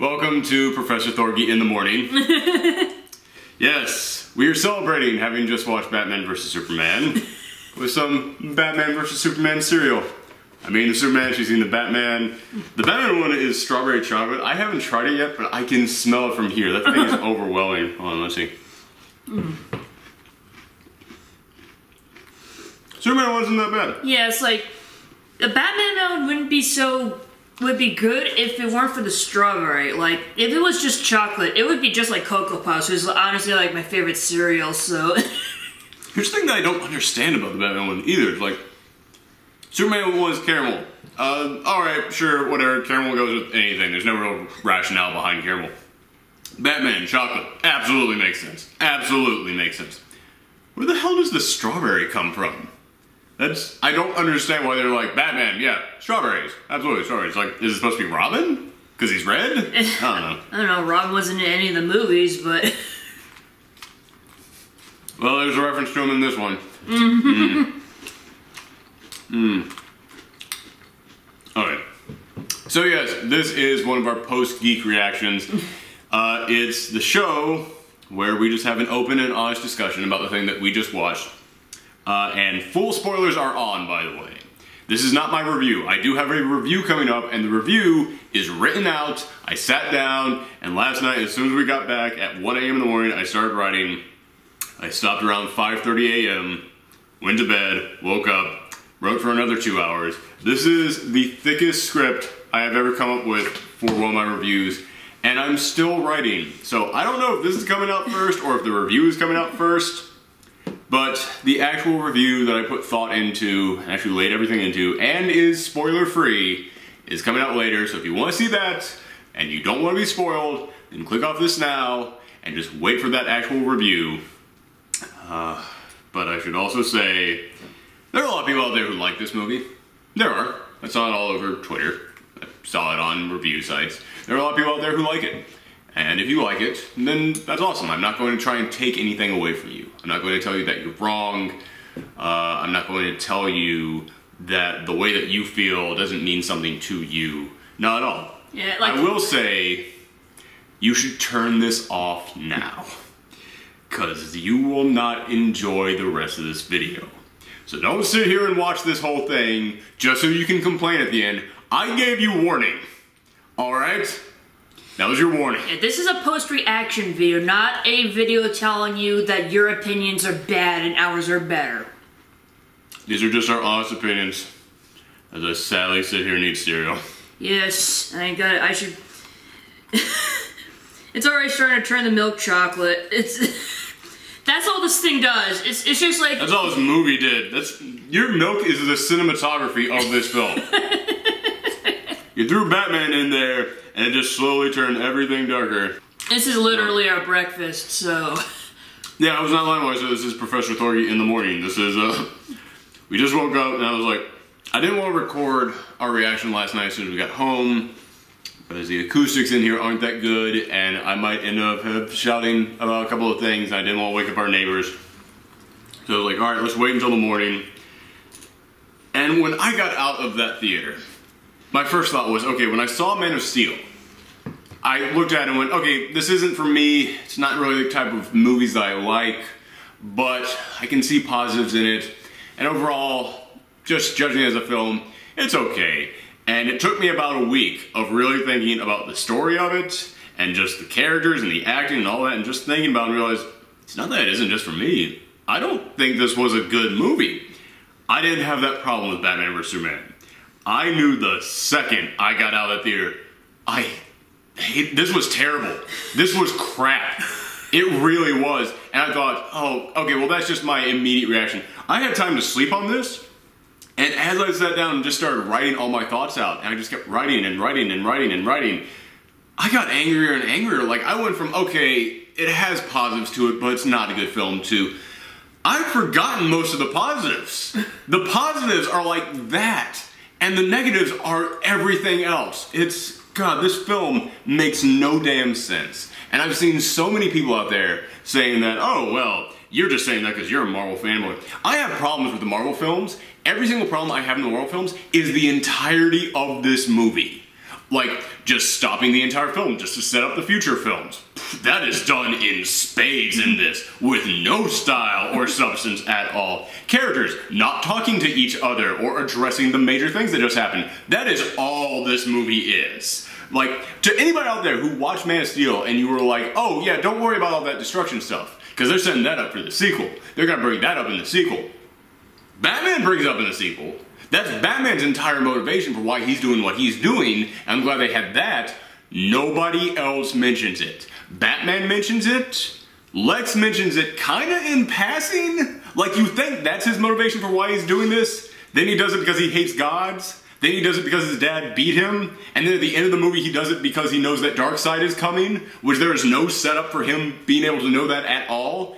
Welcome to Professor Thorgy in the morning. Yes, we are celebrating having just watched Batman vs. Superman with some Batman vs. Superman cereal. I mean, the Superman, she's seen the Batman. The Batman one is strawberry chocolate. I haven't tried it yet, but I can smell it from here. That thing is overwhelming. Hold on, let's see. Superman wasn't that bad. Yeah, it's like, the Batman one would be good if it weren't for the strawberry. Like, if it was just chocolate, it would be just like Cocoa Puffs, which is honestly like my favorite cereal, so. Here's the thing that I don't understand about the Batman one either. It's like, Superman one is caramel. Alright, sure, whatever, caramel goes with anything. There's no real rationale behind caramel. Batman, chocolate, absolutely makes sense. Absolutely makes sense. Where the hell does the strawberry come from? I don't understand why they're like, Batman, yeah, strawberries, absolutely, strawberries. Like, is it supposed to be Robin? Because he's red? I don't know. I don't know, Robin wasn't in any of the movies, but... Well, there's a reference to him in this one. Alright. So yes, this is one of our post-Geek reactions. It's the show where we just have an open and honest discussion about the thing that we just watched. And full spoilers are on, by the way. This is not my review. I do have a review coming up, and the review is written out. I sat down, and last night, as soon as we got back at 1 a.m. in the morning, I started writing. I stopped around 5:30 a.m., went to bed, woke up, wrote for another 2 hours. This is the thickest script I have ever come up with for one of my reviews, and I'm still writing. So I don't know if this is coming out first or if the review is coming out first. But the actual review that I put thought into, and actually laid everything into, and is spoiler-free, is coming out later. So if you want to see that, and you don't want to be spoiled, then click off this now, and just wait for that actual review. But I should also say, there are a lot of people out there who like this movie. There are. I saw it all over Twitter. I saw it on review sites. There are a lot of people out there who like it. And if you like it, then that's awesome. I'm not going to try and take anything away from you. I'm not going to tell you that you're wrong. I'm not going to tell you that the way that you feel doesn't mean something to you. Not at all. Yeah, like, I will say, you should turn this off now, because you will not enjoy the rest of this video. So don't sit here and watch this whole thing just so you can complain at the end. I gave you warning. Alright? That was your warning. Yeah, this is a post-reaction video, not a video telling you that your opinions are bad and ours are better. These are just our honest opinions, as I sadly sit here and eat cereal. Yes, I should... It's already starting to turn the milk chocolate. That's all this thing does. It's just like... That's all this movie did. Your milk is the cinematography of this film. You threw Batman in there, and it just slowly turned everything darker. This is literally our breakfast, so... Yeah, I was not lying when I said this is Professor Thorgy in the morning. This is, we just woke up, and I was like, I didn't want to record our reaction last night as soon as we got home, because the acoustics in here aren't that good, and I might end up shouting about a couple of things, and I didn't want to wake up our neighbors. So I was like, alright, let's wait until the morning. And when I got out of that theater, my first thought was, okay, when I saw Man of Steel, I looked at it and went, okay, this isn't for me. It's not really the type of movies that I like, but I can see positives in it. And overall, just judging it as a film, it's okay. And it took me about a week of really thinking about the story of it, and just the characters and the acting and all that, and just thinking about it and realized, it's not that it isn't just for me. I don't think this was a good movie. I didn't have that problem with Batman vs. Superman. I knew the second I got out of that theater, this was terrible. This was crap. It really was. And I thought, oh, okay, well that's just my immediate reaction. I had time to sleep on this, and as I sat down and just started writing all my thoughts out, and I just kept writing and writing and writing and writing, I got angrier and angrier. Like, I went from, okay, it has positives to it, but it's not a good film, to, I've forgotten most of the positives. The positives are like that. And the negatives are everything else. God, this film makes no damn sense. And I've seen so many people out there saying that, oh, well, you're just saying that because you're a Marvel fanboy. I have problems with the Marvel films. Every single problem I have in the Marvel films is the entirety of this movie. Like, just stopping the entire film just to set up the future films. That is done in spades in this, with no style or substance at all. Characters not talking to each other or addressing the major things that just happened. That is all this movie is. Like, to anybody out there who watched Man of Steel and you were like, oh yeah, don't worry about all that destruction stuff, because they're setting that up for the sequel. They're gonna bring that up in the sequel. Batman brings it up in the sequel. That's Batman's entire motivation for why he's doing what he's doing, and I'm glad they had that. Nobody else mentions it. Batman mentions it. Lex mentions it kinda in passing. Like, you think that's his motivation for why he's doing this? Then he does it because he hates gods. Then he does it because his dad beat him. And then at the end of the movie he does it because he knows that Darkseid is coming, which there is no setup for him being able to know that at all.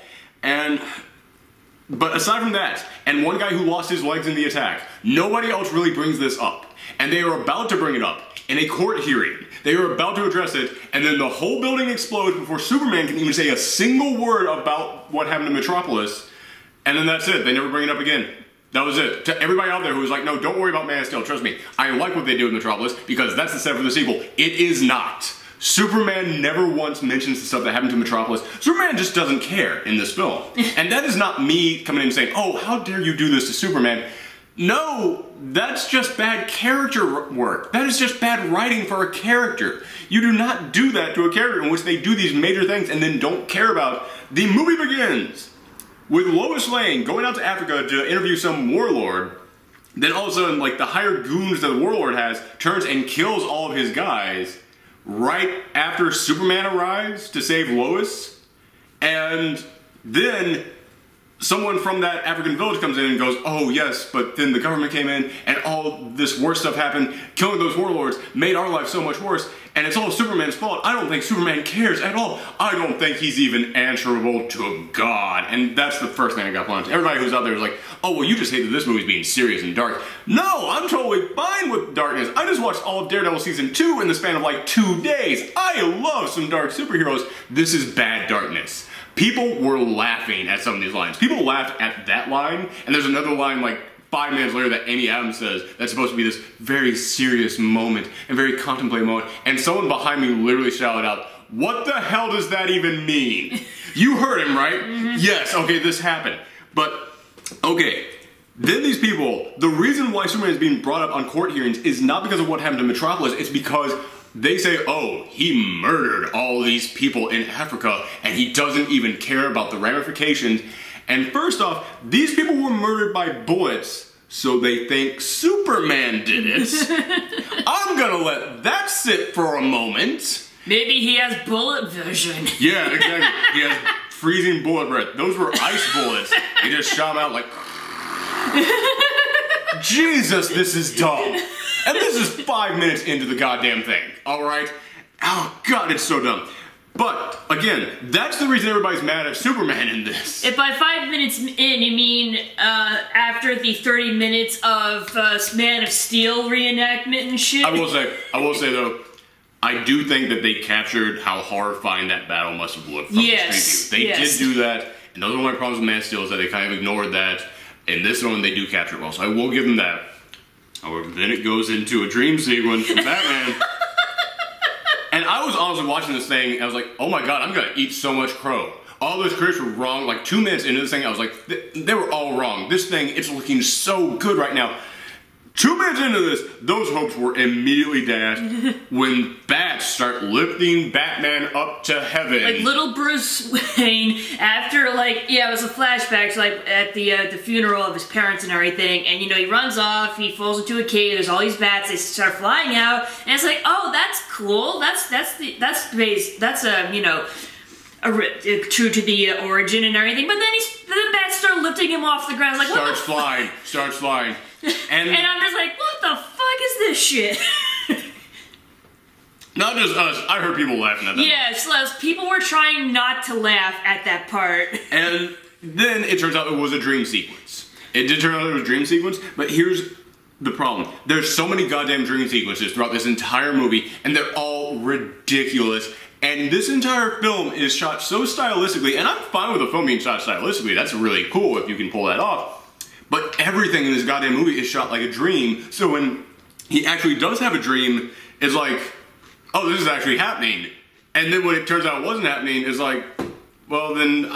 But aside from that, and one guy who lost his legs in the attack, nobody else really brings this up. And they are about to bring it up in a court hearing. They are about to address it, and then the whole building explodes before Superman can even say a single word about what happened to Metropolis. And then that's it. They never bring it up again. That was it. To everybody out there who was like, no, don't worry about Man of Steel. Trust me, I like what they do with Metropolis because that's the setup for the sequel. It is not. Superman never once mentions the stuff that happened to Metropolis. Superman just doesn't care in this film. And that is not me coming in and saying, oh, how dare you do this to Superman. No, that's just bad character work. That is just bad writing for a character. You do not do that to a character in which they do these major things and then don't care about. The movie begins with Lois Lane going out to Africa to interview some warlord. Then all of a sudden, like, the hired goons that the warlord has turns and kills all of his guys right after Superman arrives to save Lois. And then someone from that African village comes in and goes, oh yes, but then the government came in and all this worse stuff happened. Killing those warlords made our life so much worse, and it's all Superman's fault. I don't think Superman cares at all. I don't think he's even answerable to God. And that's the first thing I got planned. Everybody who's out there is like, oh, well, you just hate that this movie's being serious and dark. No, I'm totally fine with darkness. I just watched all of Daredevil Season 2 in the span of like 2 days. I love some dark superheroes. This is bad darkness. People were laughing at some of these lines. People laughed at that line, and there's another line like 5 minutes later that Amy Adams says that's supposed to be this very serious moment and very contemplative moment, and someone behind me literally shouted out, what the hell does that even mean? You heard him, right? Mm-hmm. Yes, okay, this happened. But, okay, then these people, the reason why Superman is being brought up on court hearings is not because of what happened to Metropolis, it's because they say, oh, he murdered all these people in Africa and he doesn't even care about the ramifications. And first off, these people were murdered by bullets, so they think Superman did it. I'm gonna let that sit for a moment. Maybe he has bullet vision. Yeah, exactly. He has freezing bullet breath. Those were ice bullets. He just shot them out like... Jesus, this is dumb. And this is 5 minutes into the goddamn thing, alright? Oh god, it's so dumb. But, again, that's the reason everybody's mad at Superman in this. If by 5 minutes in you mean after the 30 minutes of Man of Steel reenactment and shit. I will say though, I do think that they captured how horrifying that battle must have looked from the street view. They did do that, and those are my problems with Man of Steel is that they kind of ignored that. In this one, they do capture it well, so I will give them that. However, then it goes into a dream sequence from Batman. And I was honestly watching this thing, and I was like, oh my god, I'm gonna eat so much crow. All those critics were wrong. Like 2 minutes into this thing, I was like, they were all wrong. This thing, it's looking so good right now. 2 minutes into this, those hopes were immediately dashed when bats start lifting Batman up to heaven. Like little Bruce Wayne, after like, yeah, it was a flashback, so like at the funeral of his parents and everything, and you know, he runs off, he falls into a cave, there's all these bats, they start flying out, and it's like, oh, that's cool, that's you know, true to the origin and everything, but then the bats start lifting him off the ground, like, starts flying. And I'm just like, what the fuck is this shit? Not just us, I heard people laughing at that. Yes, people were trying not to laugh at that part. And then it turns out it was a dream sequence. It did turn out it was a dream sequence, but here's the problem. There's so many goddamn dream sequences throughout this entire movie, and they're all ridiculous. And this entire film is shot so stylistically, and I'm fine with a film being shot stylistically, that's really cool if you can pull that off. But everything in this goddamn movie is shot like a dream, so when he actually does have a dream, it's like, oh, this is actually happening. And then when it turns out it wasn't happening, it's like, well, then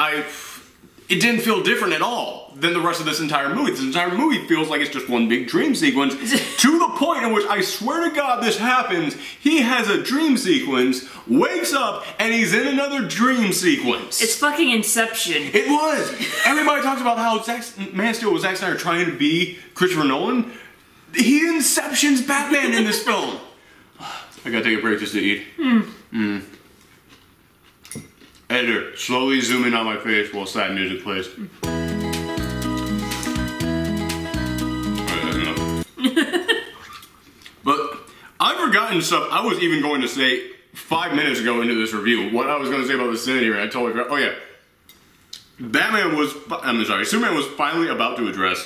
it didn't feel different at all than the rest of this entire movie. This entire movie feels like it's just one big dream sequence to the point in which I swear to God this happens. He has a dream sequence, wakes up, and he's in another dream sequence. It's fucking Inception. It was. Everybody talks about how Man of Steel was Zack Snyder trying to be Christopher Nolan. He Inceptions Batman in this film. I gotta take a break just to eat. Editor, slowly zoom in on my face while sad music plays. But I've forgotten stuff I was even going to say 5 minutes ago into this review. What I was going to say about the Senate hearing, I totally forgot. Oh yeah. Superman was finally about to address,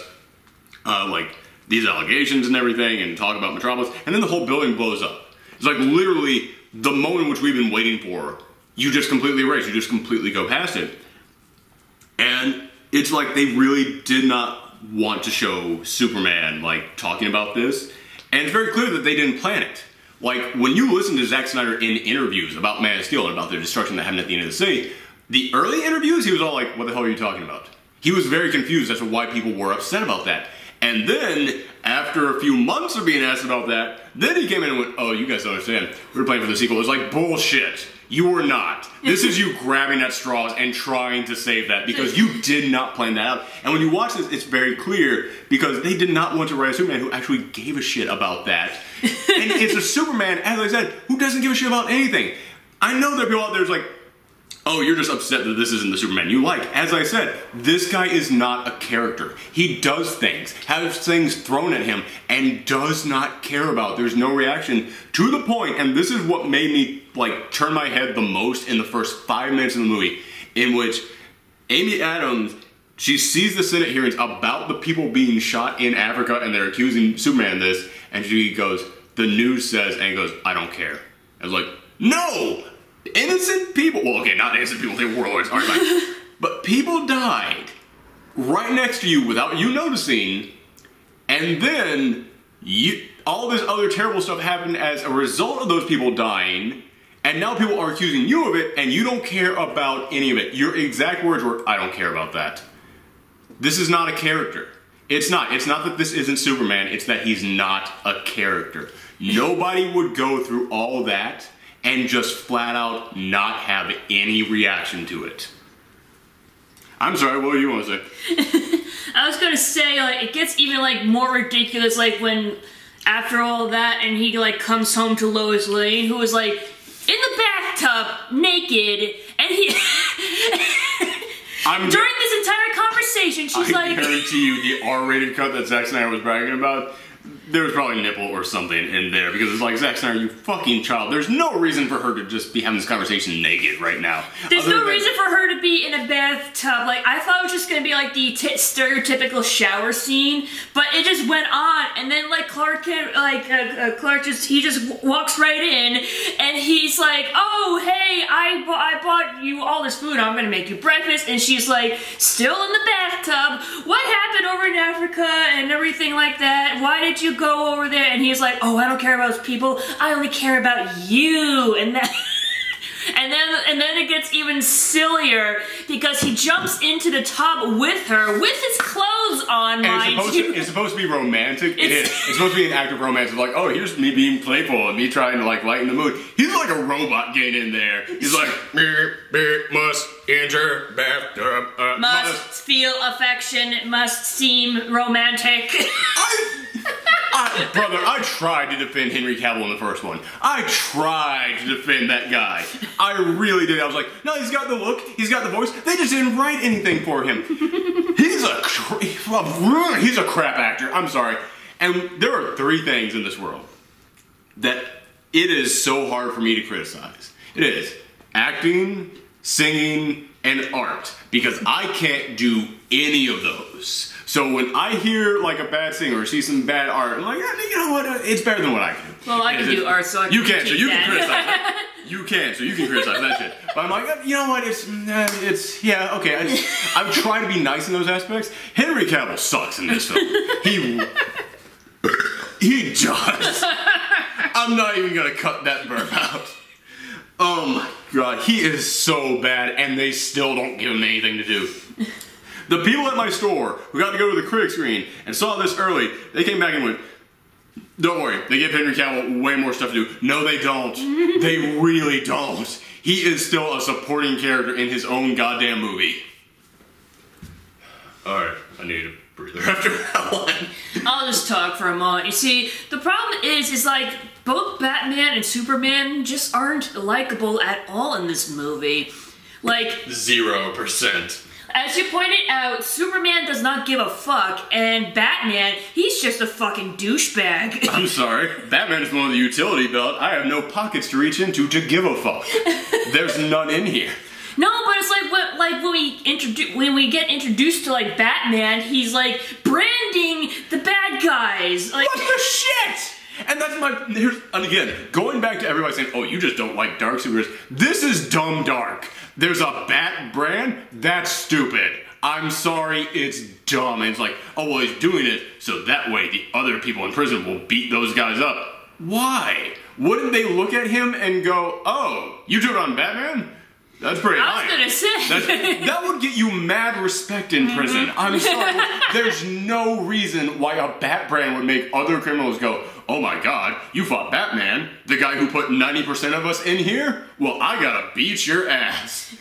like, these allegations and everything and talk about Metropolis, and then the whole building blows up. It's like literally the moment which we've been waiting for. You just completely erase. You just completely go past it. And it's like they really did not want to show Superman, like, talking about this. And it's very clear that they didn't plan it. Like, when you listen to Zack Snyder in interviews about Man of Steel and about the destruction that happened at the end of the city, the early interviews, he was all like, what the hell are you talking about? He was very confused as to why people were upset about that. And then, after a few months of being asked about that, then he came in and went, oh, you guys don't understand. We were playing for the sequel. It was like, bullshit. You were not. This is you grabbing at straws and trying to save that because you did not plan that out. And when you watch this, it's very clear because they did not want to write a Superman who actually gave a shit about that. And it's a Superman, as I said, who doesn't give a shit about anything. I know there are people out there who's like, oh, you're just upset that this isn't the Superman you like. As I said, this guy is not a character. He does things, has things thrown at him, and does not care about. There's no reaction to the point, and this is what made me, like, turn my head the most in the first 5 minutes of the movie, in which Amy Adams, she sees the Senate hearings about the people being shot in Africa, and they're accusing Superman of this, and she goes, the news says, and he goes, I don't care. I was like, no! Innocent people, well, okay, not innocent people, they were warlords, aren't they? But people died right next to you without you noticing, and then all this other terrible stuff happened as a result of those people dying, and now people are accusing you of it, and you don't care about any of it. Your exact words were, I don't care about that. This is not a character. It's not. It's not that this isn't Superman, it's that he's not a character. Nobody would go through all that and just flat out not have any reaction to it. I'm sorry, what do you want to say? I was gonna say, like, it gets even, like, more ridiculous, like, when, after all that, and he, like, comes home to Lois Lane, who was, like, in the bathtub, naked, and he... During this entire conversation, she's like... I guarantee you, the R-rated cut that Zack Snyder was bragging about, there was probably a nipple or something in there, because it's like, Zack Snyder, you fucking child. There's no reason for her to just be having this conversation naked right now. There's no reason for her to be in a bathtub. Like, I thought it was just gonna be like the stereotypical shower scene, but it just went on, and then like Clark just walks right in, and he's like, oh hey, I bought you all this food, I'm gonna make you breakfast, and she's like, still in the bathtub, what happened over in Africa and everything like that, why did you go over there? And he's like, oh, I don't care about those people, I only care about you. And that and then it gets even sillier because he jumps into the tub with her with his clothes on, mind you. It's supposed to be romantic. It is. It's supposed to be an act of romance. It's like, oh, here's me being playful and me trying to like lighten the mood. He's like a robot getting in there. He's like, must enter bathtub. Must feel affection. Must seem romantic. Brother, I tried to defend Henry Cavill in the first one. I tried to defend that guy. I really did. I was like, no, he's got the look, he's got the voice. They just didn't write anything for him. He's a crap actor. I'm sorry. And there are 3 things in this world that it is so hard for me to criticize. It is acting, singing, and art. Because I can't do any of those. So when I hear like a bad singer or see some bad art, I'm like, you know what, it's better than what I can do. Well, I can do art, so I can You can, so you can criticize that. You can, so you can criticize that shit. But I'm like, you know what, yeah, okay. I'm trying to be nice in those aspects. Henry Cavill sucks in this film. He does. I'm not even gonna cut that burp out. Oh my god, he is so bad, and they still don't give him anything to do. The people at my store who got to go to the critic screen and saw this early, they came back and went, don't worry, they give Henry Cavill way more stuff to do. No, they don't. They really don't. He is still a supporting character in his own goddamn movie. Alright, I need a breather after that one. I'll just talk for a moment. You see, the problem is like, both Batman and Superman just aren't likable at all in this movie. Like... 0%. As you pointed out, Superman does not give a fuck, and Batman, he's just a fucking douchebag. I'm sorry, Batman is one of the utility belt. I have no pockets to reach into to give a fuck. There's none in here. No, but it's like when we get introduced to like Batman, he's like branding the bad guys. Like, what the shit? And that's and again, going back to everybody saying, oh, you just don't like dark superheroes. This is dumb dark. There's a Bat brand? That's stupid. I'm sorry, it's dumb. And it's like, oh, well, he's doing it so that way the other people in prison will beat those guys up. Why? Wouldn't they look at him and go, oh, you took on Batman? That's pretty high. I was gonna say. That would get you mad respect in prison. I'm sorry. There's no reason why a Bat brand would make other criminals go, oh my god, you fought Batman, the guy who put 90% of us in here? Well, I gotta beat your ass.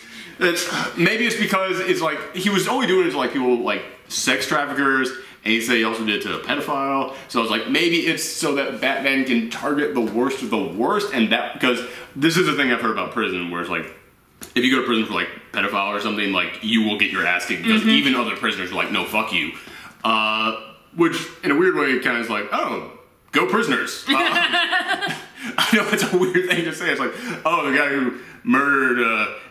Maybe it's because it's like, he was only doing it to like people like sex traffickers, and he said he also did it to a pedophile. So I was like, maybe it's so that Batman can target the worst of the worst, and that, because this is the thing I've heard about prison, where it's like, if you go to prison for like pedophile or something, like you will get your ass kicked because even other prisoners are like, no, fuck you. Which in a weird way kind of is like, oh, go prisoners. I know it's a weird thing to say. It's like, oh, the guy who murdered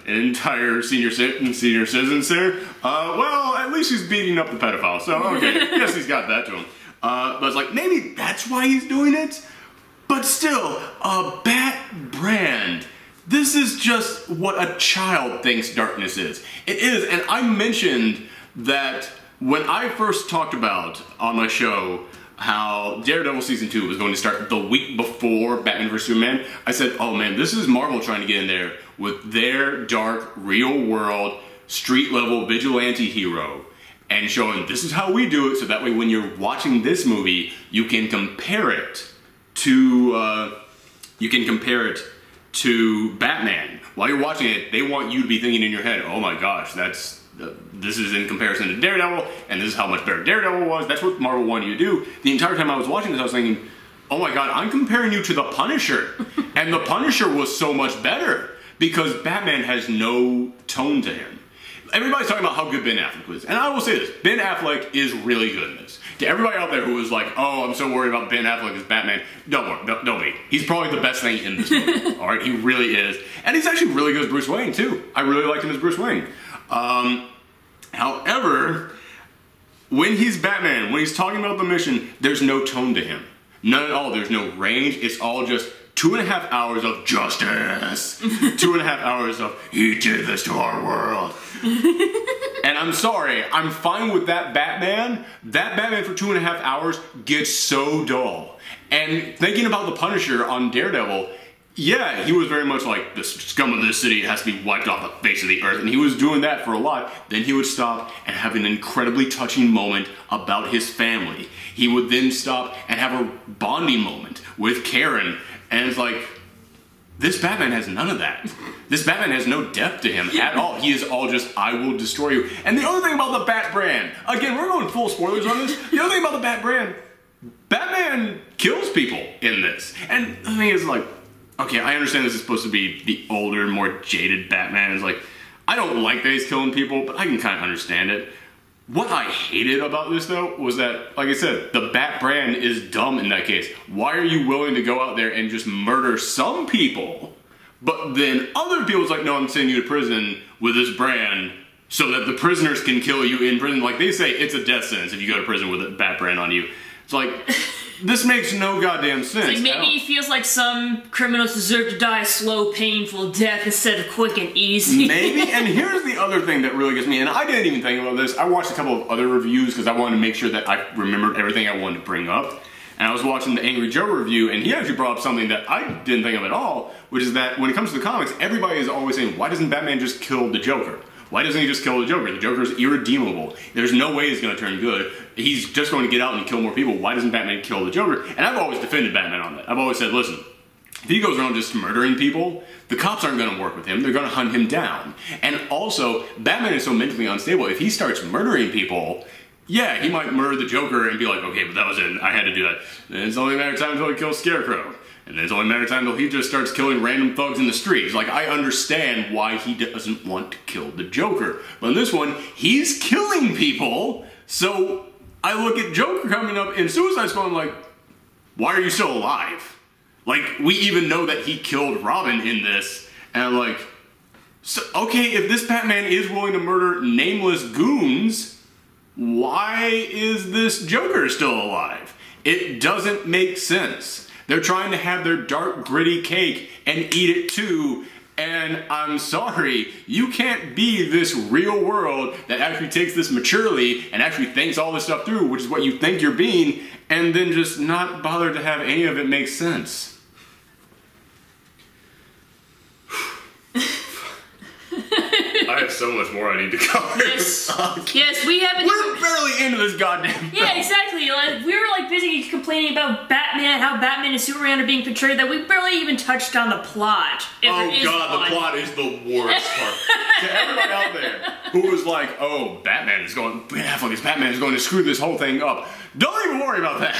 an entire senior citizen there. Well, at least he's beating up the pedophile. So okay, yes, he's got that to him. But it's like maybe that's why he's doing it. But still, a Bat brand. This is just what a child thinks darkness is. It is, and I mentioned that when I first talked about on my show how Daredevil Season 2 was going to start the week before Batman vs. Superman, I said, oh man, this is Marvel trying to get in there with their dark, real-world, street-level vigilante hero and showing this is how we do it, so that way when you're watching this movie, you can compare it to, Batman. While you're watching it, they want you to be thinking in your head, oh my gosh, this is in comparison to Daredevil, and this is how much better Daredevil was. That's what Marvel wanted you to do. The entire time I was watching this, I was thinking, oh my god, I'm comparing you to the Punisher. And the Punisher was so much better, because Batman has no tone to him. Everybody's talking about how good Ben Affleck was. And I will say this, Ben Affleck is really good in this. To everybody out there who was like, oh, I'm so worried about Ben Affleck as Batman, don't worry, don't be. He's probably the best thing in this movie, alright? He really is. And he's actually really good as Bruce Wayne, too. I really liked him as Bruce Wayne. However, when he's Batman, when he's talking about the mission, there's no tone to him. None at all. There's no range. It's all just 2.5 hours of justice. 2.5 hours of, he did this to our world. And I'm sorry, I'm fine with that Batman. That Batman for 2.5 hours gets so dull. And thinking about the Punisher on Daredevil, yeah, he was very much like, the scum of this city has to be wiped off the face of the earth, and he was doing that for a lot. Then he would stop and have an incredibly touching moment about his family. He would then stop and have a bonding moment with Karen, and it's like, this Batman has none of that. This Batman has no depth to him at all. He is all just, I will destroy you. And the other thing about the Bat brand, again, we're going full spoilers on this. The other thing about the Bat brand, Batman kills people in this. And the thing is, like, okay, I understand this is supposed to be the older, more jaded Batman. It's like, I don't like that he's killing people, but I can kind of understand it. What I hated about this, though, was that, like I said, the Bat brand is dumb in that case. Why are you willing to go out there and just murder some people, but then other people's like, no, I'm sending you to prison with this brand so that the prisoners can kill you in prison. Like, they say it's a death sentence if you go to prison with a Bat brand on you. It's like, this makes no goddamn sense. It's like maybe he feels like some criminals deserve to die a slow, painful death instead of quick and easy. Maybe, and here's the other thing that really gets me, and I didn't even think about this. I watched a couple of other reviews because I wanted to make sure that I remembered everything I wanted to bring up. And I was watching the Angry Joe review, and he actually brought up something that I didn't think of at all, which is that when it comes to the comics, everybody is always saying, why doesn't Batman just kill the Joker? Why doesn't he just kill the Joker? The Joker's irredeemable. There's no way he's going to turn good. He's just going to get out and kill more people. Why doesn't Batman kill the Joker? And I've always defended Batman on that. I've always said, listen, if he goes around just murdering people, the cops aren't going to work with him. They're going to hunt him down. And also, Batman is so mentally unstable. If he starts murdering people, yeah, he might murder the Joker and be like, okay, but that was it. I had to do that. And it's only a matter of time until he kills Scarecrow. And then it's only a matter of time until he just starts killing random thugs in the streets. Like, I understand why he doesn't want to kill the Joker. But in this one, he's killing people. So I look at Joker coming up in Suicide Squad, I'm like, why are you still alive? Like, we even know that he killed Robin in this. And I'm like, so, okay, if this Batman is willing to murder nameless goons, why is this Joker still alive? It doesn't make sense. They're trying to have their dark, gritty cake and eat it too. And I'm sorry, you can't be this real world that actually takes this maturely and actually thinks all this stuff through, which is what you think you're being, and then just not bother to have any of it make sense. I have so much more I need to cover. Yes, we haven't. We're barely into this goddamn film. Yeah, exactly. Like, we were like busy complaining about Batman, how Batman and Superman are being portrayed, that we barely even touched on the plot. Oh god, the plot is the worst part. To everybody out there who was like, oh, Ben Affleck as Batman is going to screw this whole thing up. Don't even worry about that.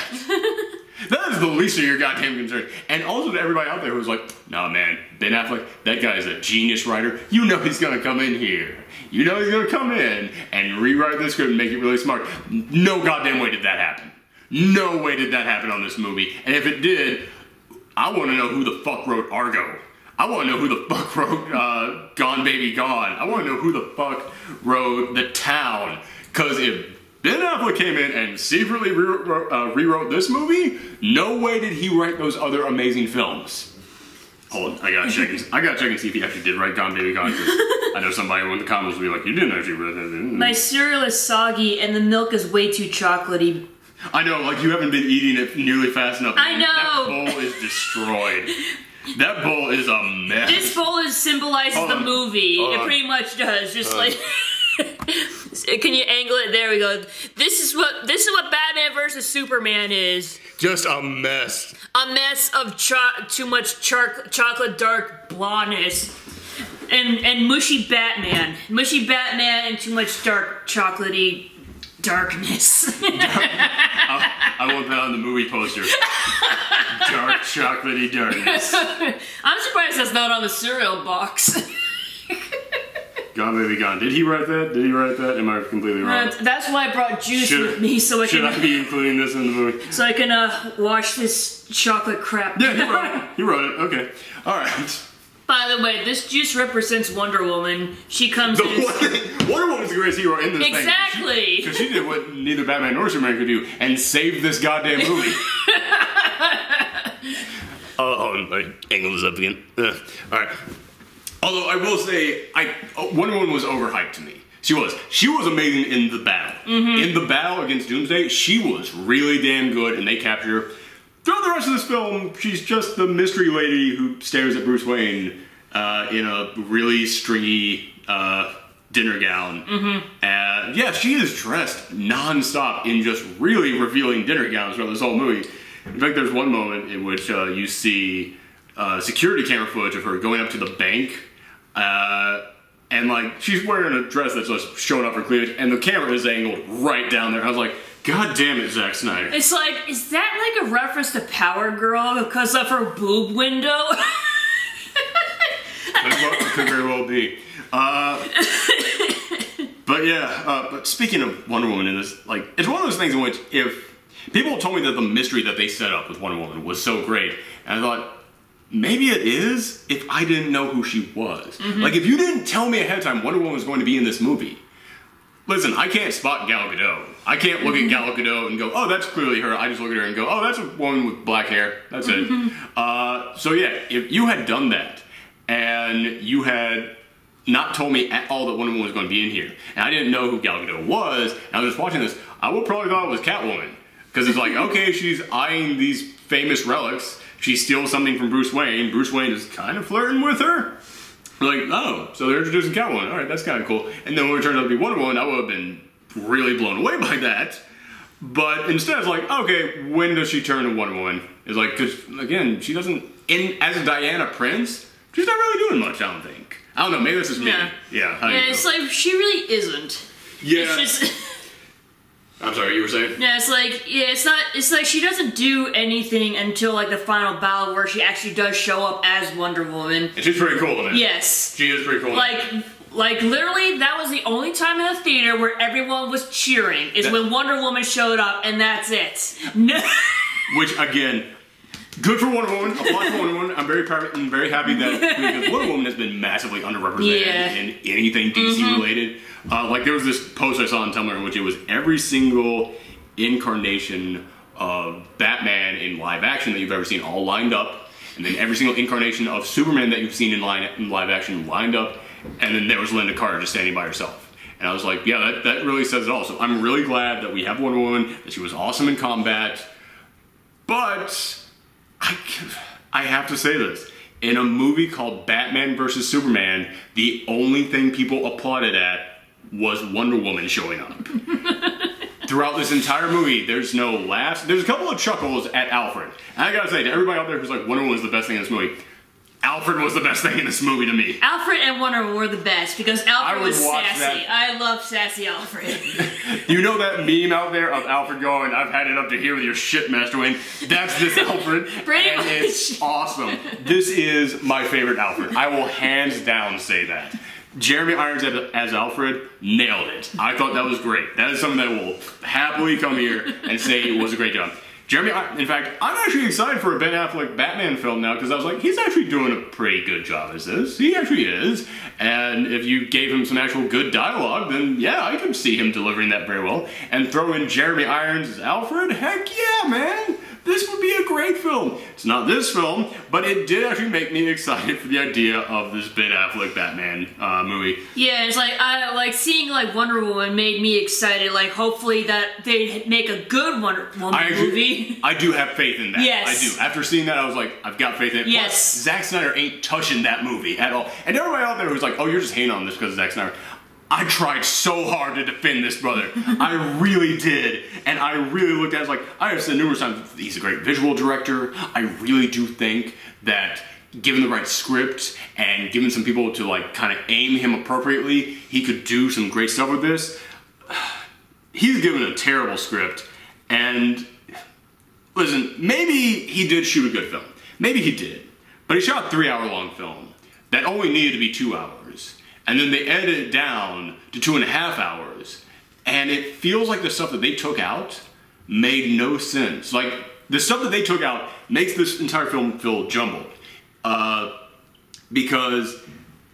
That is the least of your goddamn concern. And also to everybody out there who's like, nah man, Ben Affleck, that guy is a genius writer. You know he's gonna come in here. You know he's gonna come in and rewrite the script and make it really smart. No goddamn way did that happen. No way did that happen on this movie. And if it did, I wanna know who the fuck wrote Argo. I wanna know who the fuck wrote Gone Baby Gone. I wanna know who the fuck wrote The Town. Cause if Ben Affleck came in and secretly rewrote this movie, no way did he write those other amazing films. Hold on, I gotta check and see if he actually did write Gone Baby Gone. I know somebody in the comments will be like, you didn't actually write that. My cereal is soggy and the milk is way too chocolatey. I know, like you haven't been eating it nearly fast enough. I know! That bowl is destroyed. That bowl is a mess. This bowl symbolizes the movie. It pretty much does, just like... Can you angle it? There we go. This is what Batman versus Superman is. Just a mess. A mess of too much chocolate dark blondness. And mushy Batman. Mushy Batman and too much dark chocolatey darkness. I want that on the movie poster. Dark chocolatey darkness. I'm surprised that's not on the cereal box. Gone Baby Gone. Did he write that? Did he write that? Am I completely wrong? That's why I brought juice with me, so I can... Should I be including this in the movie? So I can wash this chocolate crap. Yeah, he wrote it. Okay. Alright. By the way, this juice represents Wonder Woman. She comes in... Wonder Woman's the greatest hero in this thing. Exactly! Because she did what neither Batman nor Superman could do, and saved this goddamn movie. I angled this up again. Alright. Although I will say, Wonder Woman was overhyped to me. She was amazing in the battle. Mm-hmm. In the battle against Doomsday, she was really damn good, and they captured her. Throughout the rest of this film, she's just the mystery lady who stares at Bruce Wayne in a really stringy dinner gown. Mm-hmm. Yeah, she is dressed non-stop in just really revealing dinner gowns throughout this whole movie. In fact, there's one moment in which you see security camera footage of her going up to the bank. And like, she's wearing a dress that's just showing up her cleavage, and the camera is angled right down there. I was like, God damn it, Zack Snyder. It's like, is that like a reference to Power Girl because of her boob window? Could very well be. But yeah, but speaking of Wonder Woman in this, like, it's one of those things in which if people told me that the mystery that they set up with Wonder Woman was so great, and I thought, maybe it is if I didn't know who she was. Mm-hmm. Like, if you didn't tell me ahead of time Wonder Woman was going to be in this movie, listen, I can't spot Gal Gadot. I can't look at Gal Gadot and go, oh, that's clearly her. I just look at her and go, oh, that's a woman with black hair. That's it. So yeah, if you had done that and you had not told me at all that Wonder Woman was going to be in here, and I didn't know who Gal Gadot was, and I was just watching this, I would probably thought it was Catwoman. Because it's like, okay, she's eyeing these famous relics. She steals something from Bruce Wayne. Bruce Wayne is kind of flirting with her. We're like, oh, so they're introducing Catwoman. All right, that's kind of cool. And then when it turned out to be Wonder Woman, I would have been really blown away by that. But instead, it's like, okay, when does she turn to Wonder Woman? It's like, because, again, she doesn't, as a Diana Prince, she's not really doing much, I don't think. I don't know, maybe that's just me. Yeah, it's like, she really isn't. Yeah. It's just... I'm sorry, you were saying? Yeah, it's like she doesn't do anything until like the final battle where she actually does show up as Wonder Woman. And she's pretty cool in it. Yes. She is pretty cool. Like literally, that was the only time in the theater where everyone was cheering, is when Wonder Woman showed up, and that's it. No. Which, again, good for Wonder Woman. Applaud for Wonder Woman. I'm very proud and very happy that because Wonder Woman has been massively underrepresented in anything DC related. Like there was this post I saw on Tumblr in which it was every single incarnation of Batman in live action that you've ever seen all lined up, and then every single incarnation of Superman that you've seen in live action lined up, and then there was Linda Carter just standing by herself. And I was like, yeah, that really says it all. So I'm really glad that we have Wonder Woman, that she was awesome in combat, but I have to say this. In a movie called Batman vs. Superman, the only thing people applauded at was Wonder Woman showing up. Throughout this entire movie, there's no laughs. There's a couple of chuckles at Alfred. And I gotta say, to everybody out there who's like, Wonder Woman was the best thing in this movie, Alfred was the best thing in this movie to me. Alfred and Wonder Woman were the best because Alfred was sassy. I love sassy Alfred. You know that meme out there of Alfred going, I've had it up to here with your shit, Master Wayne? That's this Alfred. Pretty much. It's awesome. This is my favorite Alfred. I will hands down say that. Jeremy Irons as Alfred nailed it. I thought that was great. That is something that will happily come here and say it was a great job. Jeremy, in fact, I'm actually excited for a Ben Affleck Batman film now because I was like, he's actually doing a pretty good job as this. He actually is. And if you gave him some actual good dialogue, then yeah, I could see him delivering that very well. And throw in Jeremy Irons as Alfred, heck yeah, man. This would be a great film. It's not this film, but it did actually make me excited for the idea of this Ben Affleck Batman movie. Yeah, it's like, I like seeing like Wonder Woman made me excited. Like, hopefully that they make a good Wonder Woman movie. I do have faith in that. Yes. I do. After seeing that, I was like, I've got faith in it. Yes. Plus, Zack Snyder ain't touching that movie at all. And everybody out there who's like, oh, you're just hating on this because of Zack Snyder. I tried so hard to defend this brother. I really did. And I really looked at it like, I have said numerous times, he's a great visual director. I really do think that given the right script and given some people to like kind of aim him appropriately, he could do some great stuff with this. He's given a terrible script. And listen, maybe he did shoot a good film. Maybe he did. But he shot a 3-hour-long film that only needed to be 2 hours. And then they edited it down to 2.5 hours. And it feels like the stuff that they took out made no sense. Like, the stuff that they took out makes this entire film feel jumbled. Because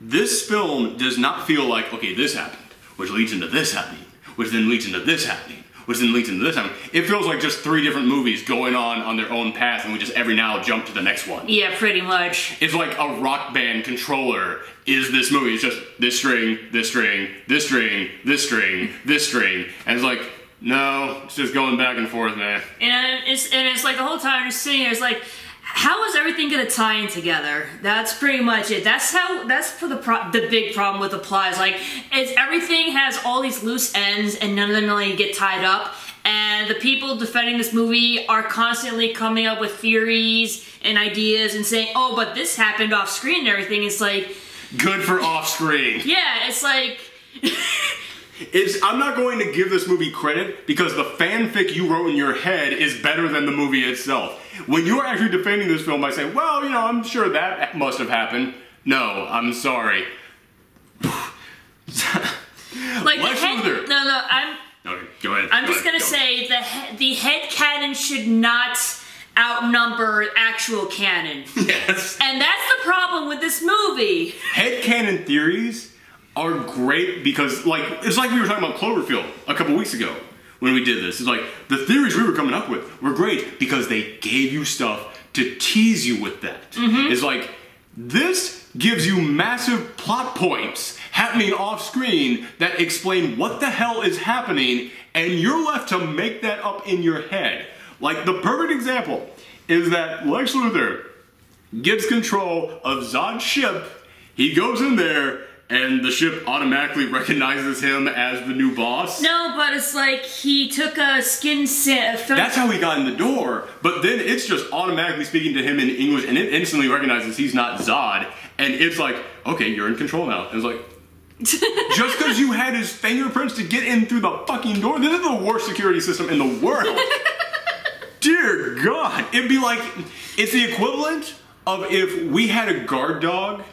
this film does not feel like, okay, this happened, which leads into this happening, which then leads into this happening, which then leads into this happening. It feels like just 3 different movies going on their own path, and we just every now jump to the next one. Yeah, pretty much. It's like a Rock Band controller is this movie. It's just this string, this string, this string, this string, this string. And it's like, no, it's just going back and forth, man. And it's like the whole time I'm just sitting there, it's like, how is everything gonna tie in together? That's pretty much it. That's for the big problem with the plot. Is like, everything has all these loose ends and none of them really get tied up. And the people defending this movie are constantly coming up with theories and ideas and saying, oh, but this happened off screen and everything. It's like, good for off screen. Yeah, it's like. I'm not going to give this movie credit because the fanfic you wrote in your head is better than the movie itself. When you're actually defending this film by saying, well, you know, I'm sure that must have happened. No, I'm sorry. Like Lex Luthor. Okay, go ahead. I'm just gonna say the head canon should not outnumber actual canon. Yes. And that's the problem with this movie. Head canon theories are great because, like, it's like we were talking about Cloverfield a couple weeks ago when we did this. It's like, the theories we were coming up with were great because they gave you stuff to tease you with that. Mm-hmm. It's like, this gives you massive plot points happening off screen that explain what the hell is happening, and you're left to make that up in your head. Like, the perfect example is that Lex Luthor gets control of Zod's ship. He goes in there, and the ship automatically recognizes him as the new boss. No, but it's like he took a skin That's how he got in the door, but then it's just automatically speaking to him in English, and it instantly recognizes he's not Zod, and it's like, okay, you're in control now. And it's like, just because you had his fingerprints to get in through the fucking door, this is the worst security system in the world. Dear God. It'd be like, it's the equivalent of if we had a guard dog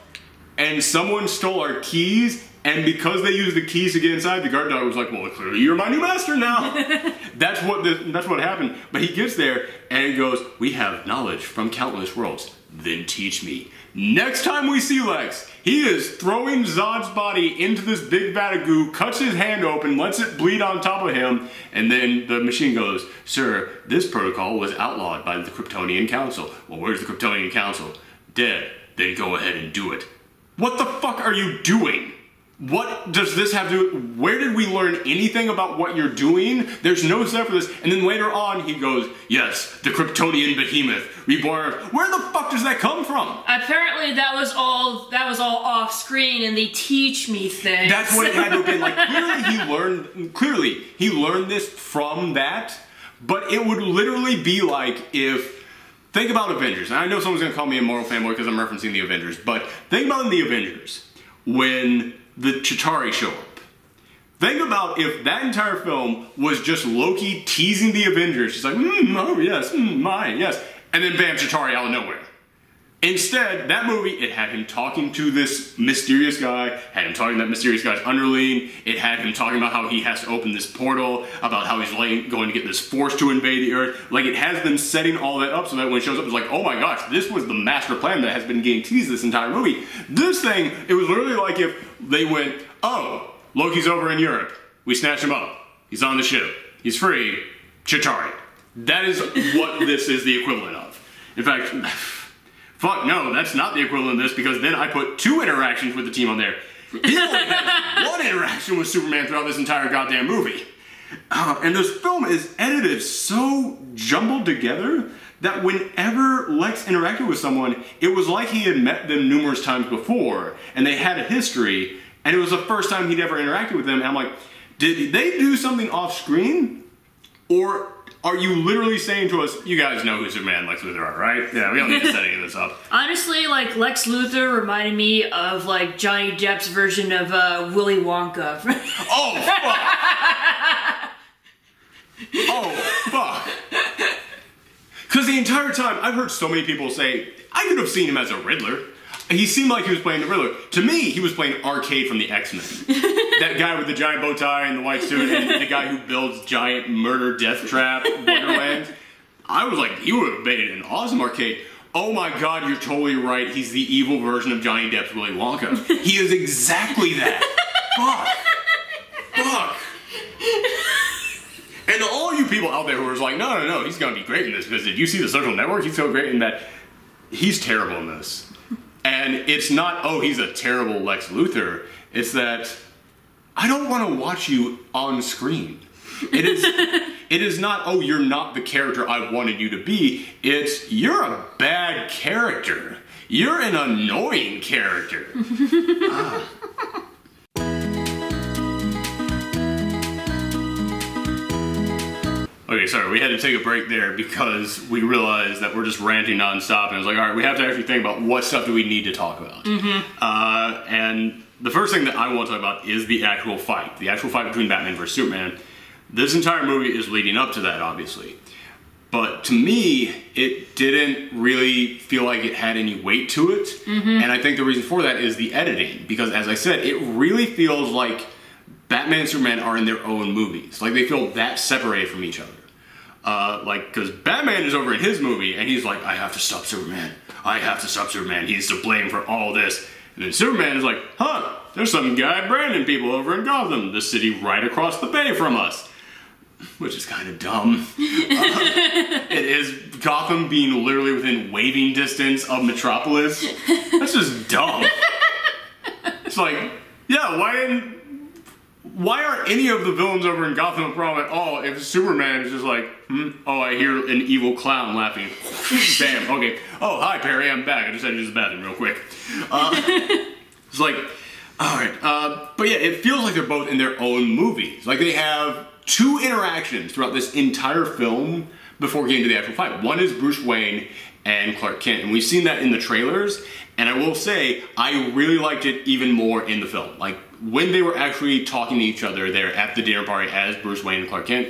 and someone stole our keys, and because they used the keys to get inside, the guard dog was like, well, clearly you're my new master now. That's what happened. But he gets there, and he goes, we have knowledge from countless worlds. Then teach me. Next time we see Lex, he is throwing Zod's body into this big vat of goo, cuts his hand open, lets it bleed on top of him, and then the machine goes, sir, this protocol was outlawed by the Kryptonian Council. Well, where's the Kryptonian Council? Dead. Then go ahead and do it. What the fuck are you doing? What does this have to do? Where did we learn anything about what you're doing? There's no step for this. And then later on, he goes, yes, the Kryptonian behemoth, reborn. Where the fuck does that come from? Apparently that was all off screen in the teach me thing. That's what it had to have been. Like, clearly he learned this from that, but it would literally be like if, think about Avengers. And I know someone's gonna call me a Marvel fanboy because I'm referencing the Avengers, but think about in the Avengers, when the Chitauri show up. Think about if that entire film was just Loki teasing the Avengers. She's like, oh yes, mine, yes. And then bam, Chitauri out of nowhere. Instead, that movie, it had him talking to this mysterious guy, had him talking to that mysterious guy's underling, it had him talking about how he has to open this portal, about how he's going to get this force to invade the Earth. Like, it has them setting all that up so that when it shows up, it's like, oh my gosh, this was the master plan that has been getting teased this entire movie. This thing, it was literally like if they went, oh, Loki's over in Europe. We snatched him up. He's on the ship. He's free. Chitauri. That is what this is the equivalent of. In fact, fuck no, that's not the equivalent of this, because then I put 2 interactions with the team on there. He only has 1 interaction with Superman throughout this entire goddamn movie. And this film is edited so jumbled together that whenever Lex interacted with someone, it was like he had met them numerous times before, and they had a history, and it was the first time he'd ever interacted with them, and I'm like, did they do something off screen? Or are you literally saying to us, you guys know who Superman and Lex Luthor are, right? Yeah, we don't need to set any of this up. Honestly, like, Lex Luthor reminded me of, like, Johnny Depp's version of Willy Wonka. Oh, fuck! Oh, fuck. Because the entire time, I've heard so many people say, I could have seen him as a Riddler. He seemed like he was playing the Riddler. To me, he was playing Arcade from the X-Men. That guy with the giant bow tie and the white suit, and the guy who builds giant murder death trap wonderlands. I was like, he would have made an awesome Arcade. Oh my god, you're totally right. He's the evil version of Johnny Depp's Willy Wonka. He is exactly that. Fuck. Fuck. And to all you people out there who are like, no, he's gonna be great in this, because did you see The Social Network? He's so great in that. He's terrible in this. And it's not, oh, he's a terrible Lex Luthor. It's that I don't want to watch you on screen. It is not, oh, you're not the character I wanted you to be. It's, you're a bad character. You're an annoying character. Okay, sorry, we had to take a break there because we realized that we're just ranting nonstop, and I was like, all right, we have to actually think about what stuff do we need to talk about. And the first thing that I want to talk about is the actual fight between Batman versus Superman. This entire movie is leading up to that, obviously. But to me, it didn't really feel like it had any weight to it. And I think the reason for that is the editing, because as I said, it really feels like Batman and Superman are in their own movies. Like, they feel that separated from each other. Because Batman is over in his movie, and he's like, I have to stop Superman. I have to stop Superman. He's to blame for all this. And then Superman is like, huh, there's some guy branding people over in Gotham, the city right across the bay from us. Which is kind of dumb. It is Gotham being literally within waving distance of Metropolis. That's just dumb. It's like, yeah, why aren't any of the villains over in Gotham a problem at all if Superman is just like, oh, I hear an evil clown laughing. Bam, okay. Oh, hi, Perry, I'm back. I just had to use the bathroom real quick. It's like, alright. But yeah, it feels like they're both in their own movies. Like they have 2 interactions throughout this entire film before getting to the actual fight. One is Bruce Wayne and Clark Kent, and we've seen that in the trailers, and I will say, I really liked it even more in the film. Like, when they were actually talking to each other there at the dinner party as Bruce Wayne and Clark Kent,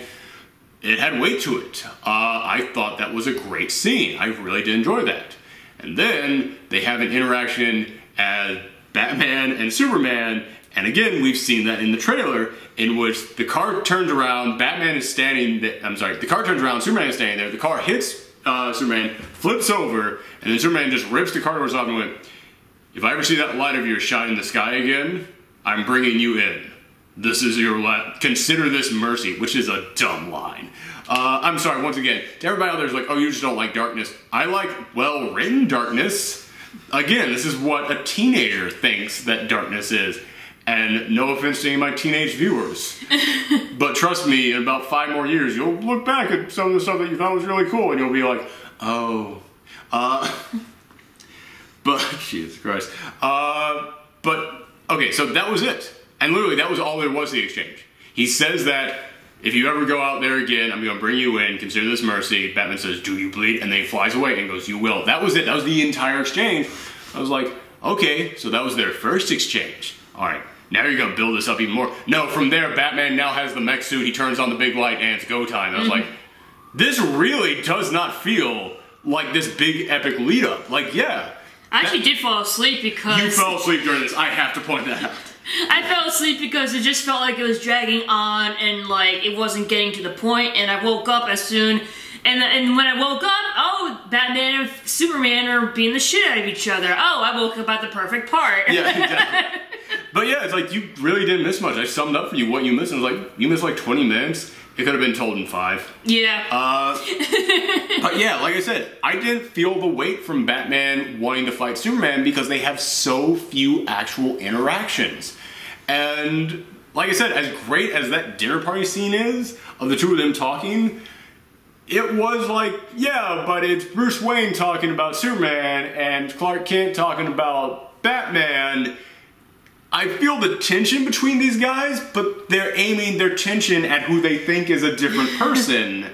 it had weight to it. I thought that was a great scene. I really did enjoy that. And then they have an interaction as Batman and Superman, and again, we've seen that in the trailer, in which the car turns around, Batman is standing there, the car turns around, Superman is standing there, the car hits Superman, flips over, and then Superman just rips the car doors off and went, if I ever see that light of yours shine in the sky again, I'm bringing you in. This is your consider this mercy, which is a dumb line. I'm sorry, once again, to everybody out there who's like, oh, you just don't like darkness. I like well-written darkness. Again, this is what a teenager thinks that darkness is. And no offense to any of my teenage viewers, but trust me, in about 5 more years, you'll look back at some of the stuff that you thought was really cool, and you'll be like, oh, but, Jesus Christ. But, okay, so that was it. And literally, that was all there was to the exchange. He says that, if you ever go out there again, I'm going to bring you in, consider this mercy. Batman says, do you bleed? And then he flies away and goes, you will. That was it. That was the entire exchange. I was like, okay, so that was their first exchange. All right, now you're gonna build this up even more. No, from there, Batman now has the mech suit, he turns on the big light, and it's go time. I was like, this really does not feel like this big epic lead up. Like, yeah. I actually did fall asleep because... You fell asleep during this, I have to point that out. I fell asleep because it just felt like it was dragging on and like it wasn't getting to the point, and I woke up as soon... And when I woke up, oh, Batman and Superman are beating the shit out of each other. Oh, I woke up at the perfect part. Yeah, exactly. But yeah, it's like you really didn't miss much. I summed up for you what you missed, and it was like, you missed like 20 minutes. It could have been told in 5. Yeah. But yeah, like I said, I didn't feel the weight from Batman wanting to fight Superman because they have so few actual interactions. And like I said, as great as that dinner party scene is, of the 2 of them talking, it was like, yeah, but it's Bruce Wayne talking about Superman and Clark Kent talking about Batman. I feel the tension between these guys, but they're aiming their tension at who they think is a different person.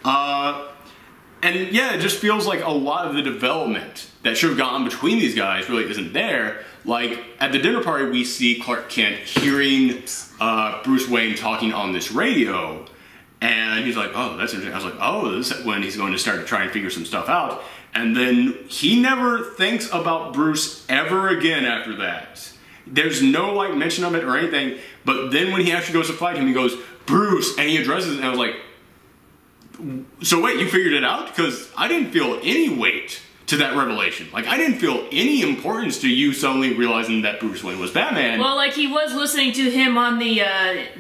And yeah, it just feels like a lot of the development that should have gone between these guys really isn't there. Like, at the dinner party, we see Clark Kent hearing Bruce Wayne talking on this radio. And he's like, oh, that's interesting. I was like, oh, this is when he's going to start to try and figure some stuff out. And then he never thinks about Bruce ever again after that. There's no, like, mention of it or anything. But then when he actually goes to fight him, he goes, Bruce, and he addresses it. And I was like, so wait, you figured it out? Because I didn't feel any weight to that revelation. Like, I didn't feel any importance to you suddenly realizing that Bruce Wayne was Batman. Well, like, he was listening to him on the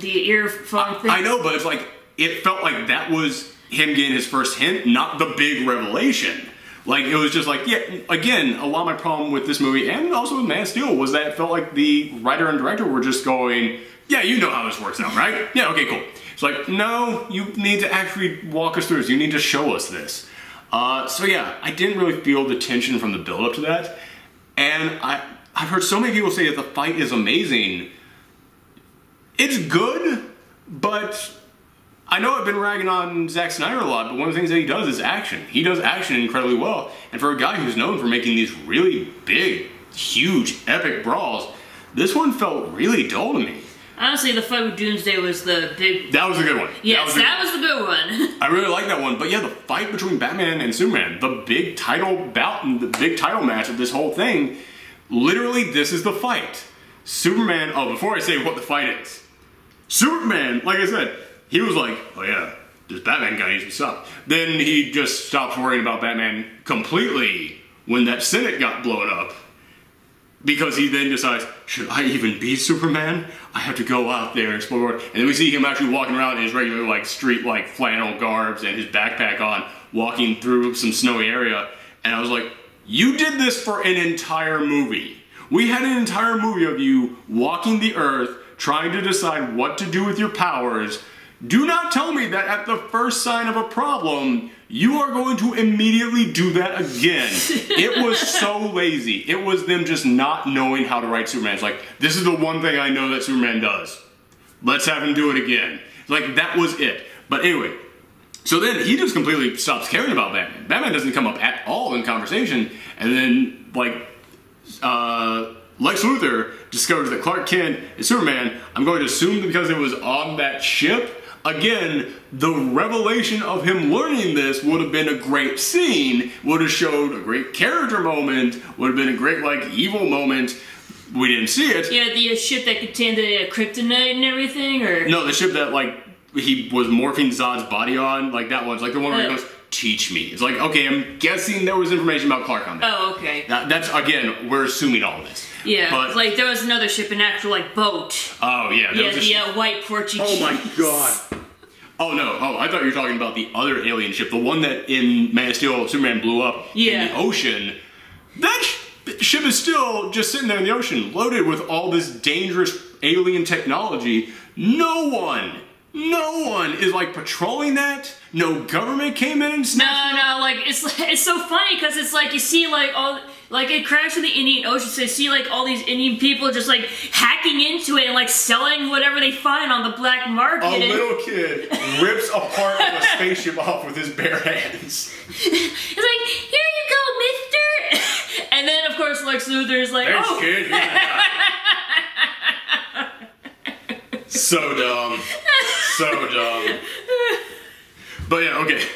earphone thing. I know, but it's like, it felt like that was him getting his first hint, not the big revelation. Like, it was just like, yeah, again, a lot of my problem with this movie, and also with Man of Steel, was that it felt like the writer and director were just going, yeah, you know how this works out, right? Yeah, okay, cool. It's like, no, you need to actually walk us through this. You need to show us this. So yeah, I didn't really feel the tension from the build-up to that. And I've heard so many people say that the fight is amazing. It's good, but I know I've been ragging on Zack Snyder a lot, but one of the things that he does is action. He does action incredibly well. And for a guy who's known for making these really big, huge, epic brawls, this one felt really dull to me. Honestly, the fight with Doomsday was the big... That was a good one. Yes, that was the good one. I really like that one. But yeah, the fight between Batman and Superman, the big title bout and the big title match of this whole thing, literally, this is the fight. Superman... Oh, before I say what the fight is. Superman, like I said, he was like, oh yeah, this Batman guy needs to stop. Then he just stops worrying about Batman completely when that Senate got blown up. Because he then decides, should I even be Superman? I have to go out there and explore. And then we see him actually walking around in his regular, like, street, like, flannel garbs and his backpack on, walking through some snowy area. And I was like, you did this for an entire movie. We had an entire movie of you walking the earth, trying to decide what to do with your powers. Do not tell me that at the first sign of a problem, you are going to immediately do that again. It was so lazy. It was them just not knowing how to write Superman. It's like, this is the one thing I know that Superman does. Let's have him do it again. Like, that was it. But anyway, so then he just completely stops caring about Batman. Batman doesn't come up at all in conversation. And then, like, Lex Luthor discovers that Clark Kent is Superman. I'm going to assume because it was on that ship. Again, the revelation of him learning this would have been a great scene, would have showed a great character moment, would have been a great, like, evil moment. We didn't see it. Yeah, the ship that contained the kryptonite and everything, or? No, the ship that, like, he was morphing Zod's body on, like that one's, like the one where he goes, teach me. It's like, okay, I'm guessing there was information about Clark on that. Oh, okay. That's, again, we're assuming all this. Yeah, but, like there was another ship, an actual like boat. Oh yeah, yeah, the white Portuguese. Oh my god. Oh no, I thought you were talking about the other alien ship, the one that in Man of Steel Superman blew up in the ocean. That ship is still just sitting there in the ocean, loaded with all this dangerous alien technology. No one is like patrolling that. No government came in and snatched it. No, like it's so funny because it's like you see like all. Like, it crashed in the Indian Ocean, so you see, like, all these Indian people just, like, hacking into it and, like, selling whatever they find on the black market. A little kid rips a part of a spaceship off with his bare hands. It's like, here you go, mister! And then, of course, Lex Luthor is like, thanks, oh. Kid. So dumb. So dumb. But yeah, okay.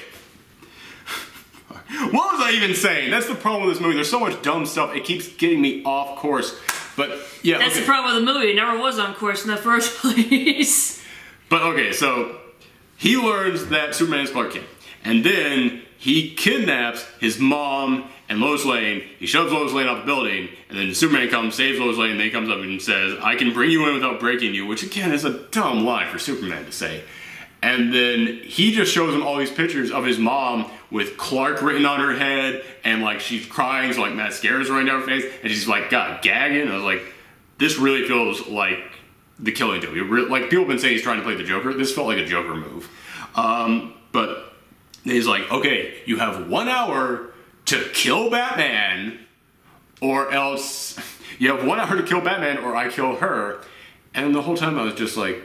What was I even saying? That's the problem with this movie. There's so much dumb stuff. It keeps getting me off course. But yeah, that's the problem with the movie. It never was on course in the first place. But okay, so he learns that Superman is Clark Kent. And then he kidnaps his mom and Lois Lane. He shoves Lois Lane off the building. And then Superman comes, saves Lois Lane. And then he comes up and says, I can bring you in without breaking you. Which again is a dumb line for Superman to say. And then he just shows him all these pictures of his mom with Clark written on her head, and like she's crying, so like mascara's running down her face, and she's like gagging. And I was like, this really feels like the Killing Joke. Like people have been saying he's trying to play the Joker. This felt like a Joker move. But he's like, okay, you have 1 hour to kill Batman, or else you have 1 hour to kill Batman, or I kill her. And the whole time I was just like,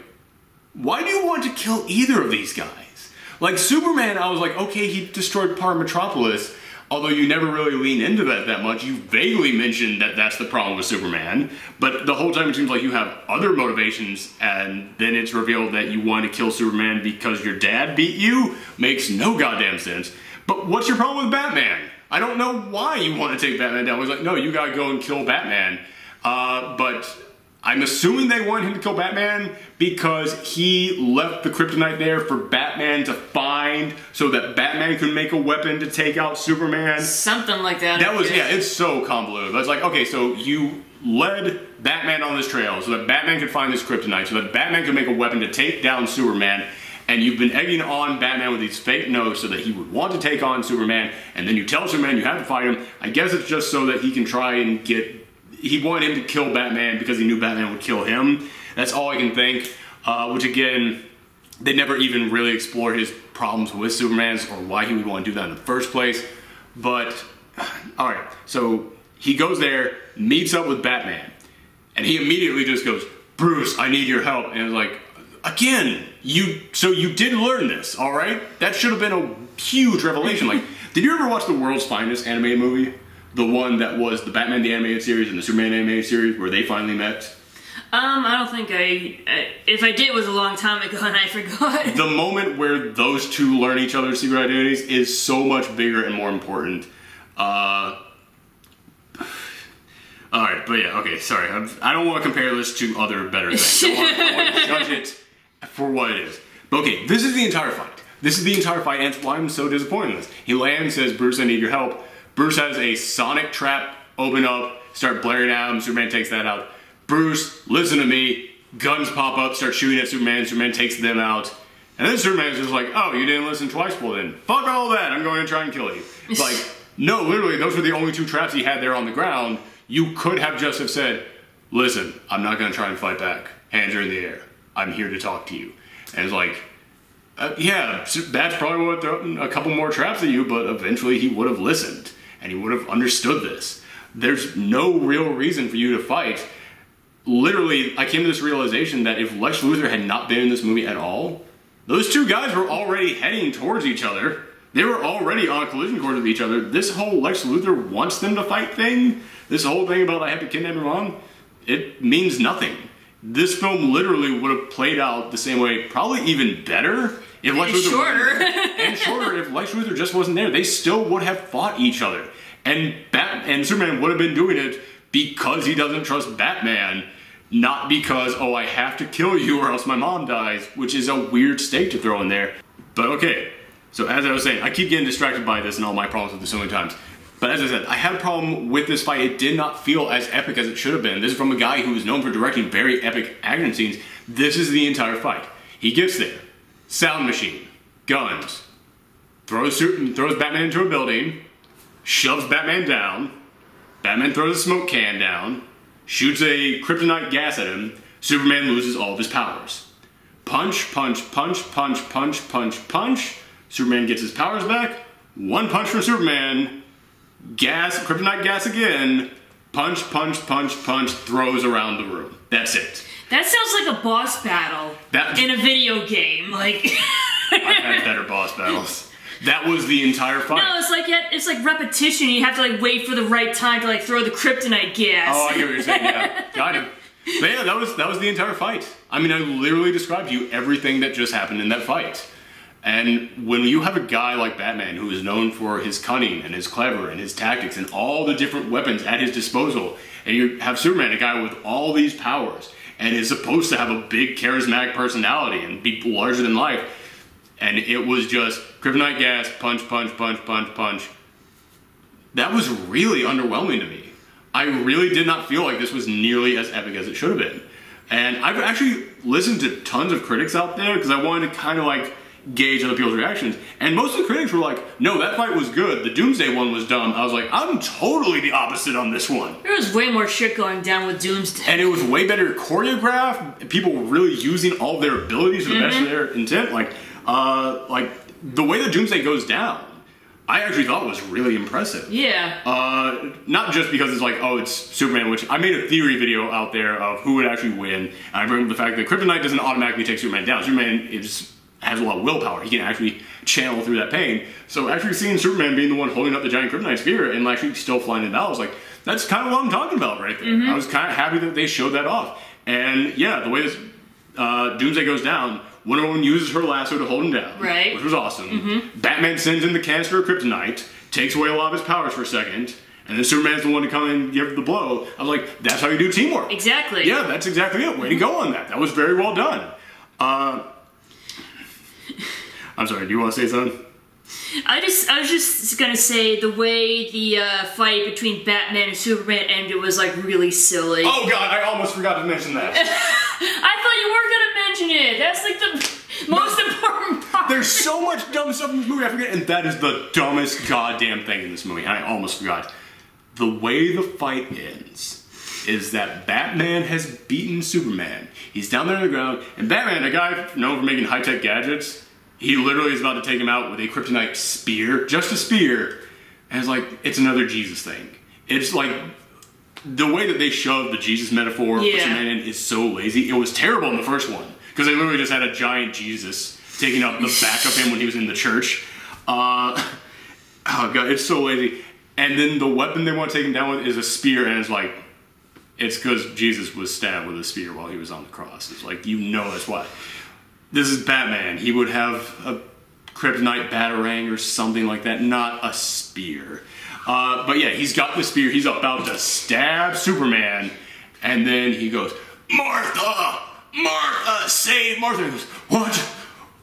why do you want to kill either of these guys? Like Superman, I was like, okay, he destroyed part of Metropolis, although you never really lean into that much. You vaguely mentioned that that's the problem with Superman, but the whole time it seems like you have other motivations, and then it's revealed that you want to kill Superman because your dad beat you? Makes no goddamn sense. But what's your problem with Batman? I don't know why you want to take Batman down. I was like, no, you gotta go and kill Batman. But I'm assuming they want him to kill Batman because he left the kryptonite there for Batman to find so that Batman could make a weapon to take out Superman. Something like that. That was, yeah, it's so convoluted. I was like, okay, so you led Batman on this trail so that Batman could find this kryptonite, so that Batman could make a weapon to take down Superman, and you've been egging on Batman with these fake notes so that he would want to take on Superman, and then you tell Superman you have to fight him. I guess it's just so that he can try and get... He wanted him to kill Batman because he knew Batman would kill him. That's all I can think. Which again, they never even really explored his problems with Superman's or why he would want to do that in the first place. But, alright, so he goes there, meets up with Batman, and he immediately just goes, Bruce, I need your help. And I was like, again, so you did learn this, alright? That should have been a huge revelation. Like, did you ever watch the World's Finest animated movie? The one that was the Batman the Animated Series and the Superman animated series where they finally met? I don't think if I did, it was a long time ago and I forgot. The moment where those two learn each other's secret identities is so much bigger and more important. Alright, but yeah, okay, sorry. I don't want to compare this to other better things. I want to judge it for what it is. But okay, this is the entire fight. This is the entire fight, and that's why I'm so disappointed in this. He lands, says, Bruce, I need your help. Bruce has a sonic trap open up, start blaring at him, Superman takes that out. Bruce, listen to me, guns pop up, start shooting at Superman, Superman takes them out. And then Superman's just like, oh, you didn't listen twice, well then, fuck all that, I'm going to try and kill you. It's like, no, literally, those were the only two traps he had there on the ground. You could have just have said, listen, I'm not going to try and fight back. Hands are in the air. I'm here to talk to you. And it's like, yeah, Bats probably would have thrown a couple more traps at you, but eventually he would have listened, and he would have understood this. There's no real reason for you to fight. Literally, I came to this realization that if Lex Luthor had not been in this movie at all, those two guys were already heading towards each other. They were already on a collision course with each other. This whole Lex Luthor wants them to fight thing, this whole thing about I have to kidnap your mom, it means nothing. This film literally would have played out the same way, probably even better, if Lex Luthor shorter. and shorter if Lex Luthor just wasn't there. They still would have fought each other. And Superman would have been doing it because he doesn't trust Batman, not because, oh, I have to kill you or else my mom dies, which is a weird stake to throw in there. But okay, so as I was saying, I keep getting distracted by this and all my problems with this so many times. But as I said, I had a problem with this fight. It did not feel as epic as it should have been. This is from a guy who is known for directing very epic action scenes. This is the entire fight. He gets there, sound machine, guns, throws Batman into a building, shoves Batman down, Batman throws a smoke can down, shoots a kryptonite gas at him, Superman loses all of his powers. Punch, punch, punch, punch, punch, punch, punch, Superman gets his powers back, one punch from Superman, gas, kryptonite gas again, punch, punch, punch, punch, throws around the room. That's it. That sounds like a boss battle in a video game. Like I've had better boss battles. That was the entire fight. No, it's like repetition. You have to like wait for the right time to like throw the kryptonite gas. Oh, I get what you're saying. Yeah, got it. But yeah, that was the entire fight. I mean, I literally described to you everything that just happened in that fight. And when you have a guy like Batman who is known for his cunning and his clever and his tactics and all the different weapons at his disposal, and you have Superman, a guy with all these powers, and is supposed to have a big charismatic personality and be larger than life, and it was just kryptonite gas, punch, punch, punch, punch, punch. That was really underwhelming to me. I really did not feel like this was nearly as epic as it should have been. And I've actually listened to tons of critics out there because I wanted to kind of like gauge other people's reactions. And most of the critics were like, no, that fight was good. The Doomsday one was dumb. I was like, I'm totally the opposite on this one. There was way more shit going down with Doomsday. And it was way better choreographed. People were really using all their abilities to the best of their intent. Like the way that Doomsday goes down, I actually thought was really impressive. Yeah. Not just because it's like, oh, it's Superman, which I made a theory video out there of who would actually win. And I bring up the fact that Kryptonite doesn't automatically take Superman down. Superman has a lot of willpower. He can actually channel through that pain. So actually seeing Superman being the one holding up the giant Kryptonite spear and actually still flying in battle, like, that's kind of what I'm talking about right there. I was kind of happy that they showed that off. And yeah, the way this Doomsday goes down, Wonder Woman uses her lasso to hold him down, right, which was awesome. Batman sends in the canister of kryptonite, takes away a lot of his powers for a second, and then Superman's the one to come and give the blow. I was like, that's how you do teamwork. Exactly. Yeah, that's exactly it. Way to go on that. That was very well done. I'm sorry, do you want to say something? I was just gonna say the way the fight between Batman and Superman ended was like really silly. Oh god, I almost forgot to mention that. I thought you weren't gonna mention it. That's like the most important part. There's so much dumb stuff in this movie, I forget, and that is the dumbest goddamn thing in this movie, and I almost forgot. The way the fight ends is that Batman has beaten Superman. He's down there on the ground, and Batman, a guy known for making high-tech gadgets, he literally is about to take him out with a kryptonite spear, just a spear, and it's like, it's another Jesus thing. It's like, the way that they shoved the Jesus metaphor for Superman in is so lazy. It was terrible in the first one, because they literally just had a giant Jesus taking up the back of him when he was in the church. Oh god, it's so lazy. And then the weapon they want to take him down with is a spear, and it's like, it's because Jesus was stabbed with a spear while he was on the cross. It's like, you know that's why. This is Batman. He would have a kryptonite batarang or something like that, not a spear. But yeah, he's got the spear. He's about to stab Superman, and then he goes, Martha! Martha! Save Martha! He goes, what?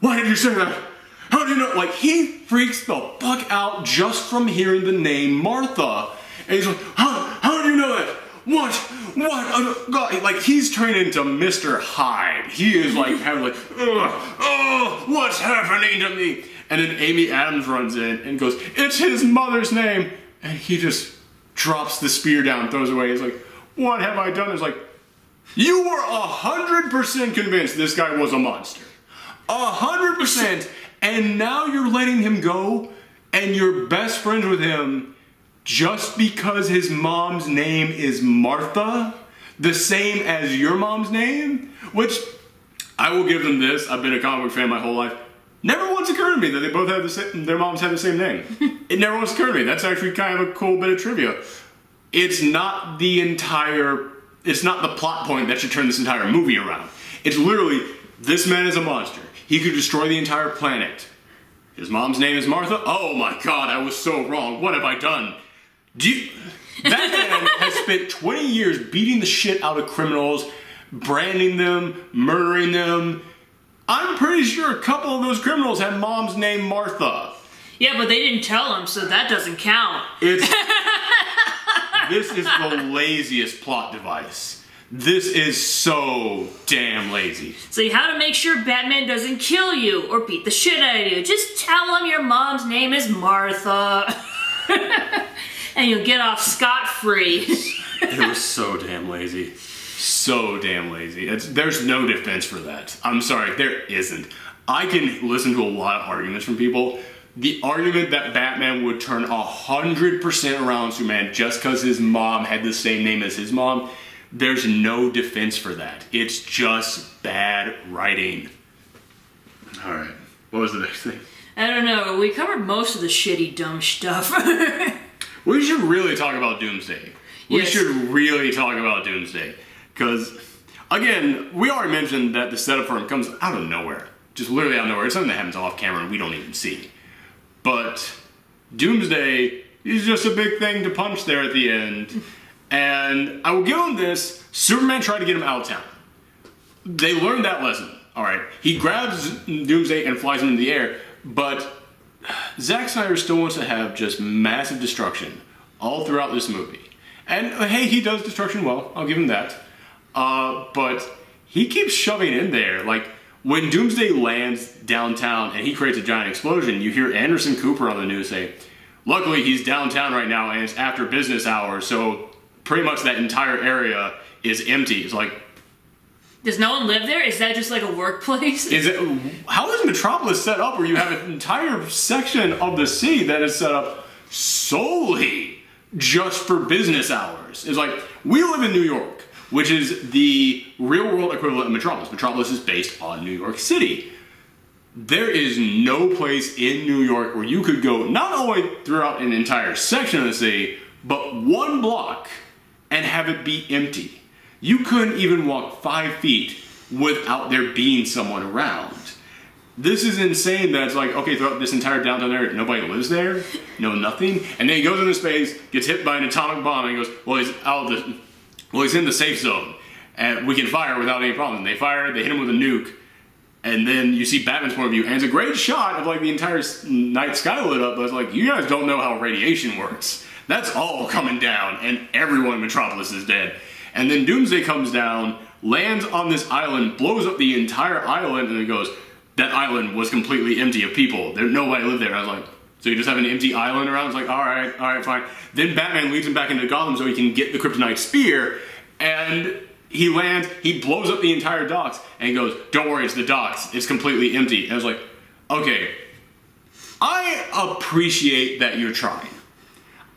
Why did you say that? How do you know? Like, he freaks the fuck out just from hearing the name Martha. And he's like, how do you know that? What? God, like, he's turning into Mr. Hyde. He is like having like, what's happening to me? And then Amy Adams runs in and goes, it's his mother's name. And he just drops the spear down, throws it away. He's like, what have I done? It's like, You were 100% convinced this guy was a monster. 100%, and now you're letting him go, and you're best friends with him just because his mom's name is Martha, the same as your mom's name, which I will give them this. I've been a comic book fan my whole life. Never once occurred to me that they both have the same, their moms have the same name. It never once occurred to me. That's actually kind of a cool bit of trivia. It's not the plot point that should turn this entire movie around. It's literally, this man is a monster. He could destroy the entire planet. His mom's name is Martha? Oh my god, I was so wrong. What have I done? That man has spent 20 years beating the shit out of criminals, branding them, murdering them. I'm pretty sure a couple of those criminals had moms named Martha. Yeah, but they didn't tell him, so that doesn't count. This is the laziest plot device. This is so damn lazy. So how to make sure Batman doesn't kill you or beat the shit out of you. Just tell him your mom's name is Martha. And you'll get off scot-free. It was so damn lazy. So damn lazy. There's no defense for that. I'm sorry, there isn't. I can listen to a lot of arguments from people. The argument that Batman would turn 100% around Superman just because his mom had the same name as his mom, there's no defense for that. It's just bad writing. Alright, what was the next thing? I don't know. We covered most of the shitty, dumb stuff. We should really talk about Doomsday. We should really talk about Doomsday. Because, again, we already mentioned that the setup for him comes out of nowhere. Just literally out of nowhere. It's something that happens off camera and we don't even see. But Doomsday is just a big thing to punch there at the end. And I will give him this. Superman tried to get him out of town. They learned that lesson. Alright. He grabs Doomsday and flies him into the air. But Zack Snyder still wants to have just massive destruction all throughout this movie. And hey, he does destruction well. I'll give him that. But he keeps shoving in there. Like, when Doomsday lands downtown and he creates a giant explosion, you hear Anderson Cooper on the news say, luckily he's downtown right now and it's after business hours, so pretty much that entire area is empty. It's like... Does no one live there? Is that just like a workplace? How is Metropolis set up where you have an entire section of the city that is set up solely just for business hours? It's like, we live in New York, which is the real-world equivalent of Metropolis. Metropolis is based on New York City. There is no place in New York where you could go not only throughout an entire section of the city, but one block and have it be empty. You couldn't even walk 5 feet without there being someone around. This is insane that it's like, okay, throughout this entire downtown area, nobody lives there, no nothing. And then he goes into space, gets hit by an atomic bomb, and he goes, well, he's in the safe zone, and we can fire without any problem. They fire, they hit him with a nuke, and then you see Batman's point of view, and it's a great shot of like the entire night sky lit up, but it's like, you guys don't know how radiation works. That's all coming down, and everyone in Metropolis is dead. And then Doomsday comes down, lands on this island, blows up the entire island, and it goes, that island was completely empty of people. Nobody lived there. And I was like, so you just have an empty island around? It's like, alright, fine. Then Batman leads him back into Gotham so he can get the Kryptonite Spear, and he lands, he blows up the entire docks, and he goes, don't worry, it's the docks. It's completely empty. And I was like, okay, I appreciate that you're trying.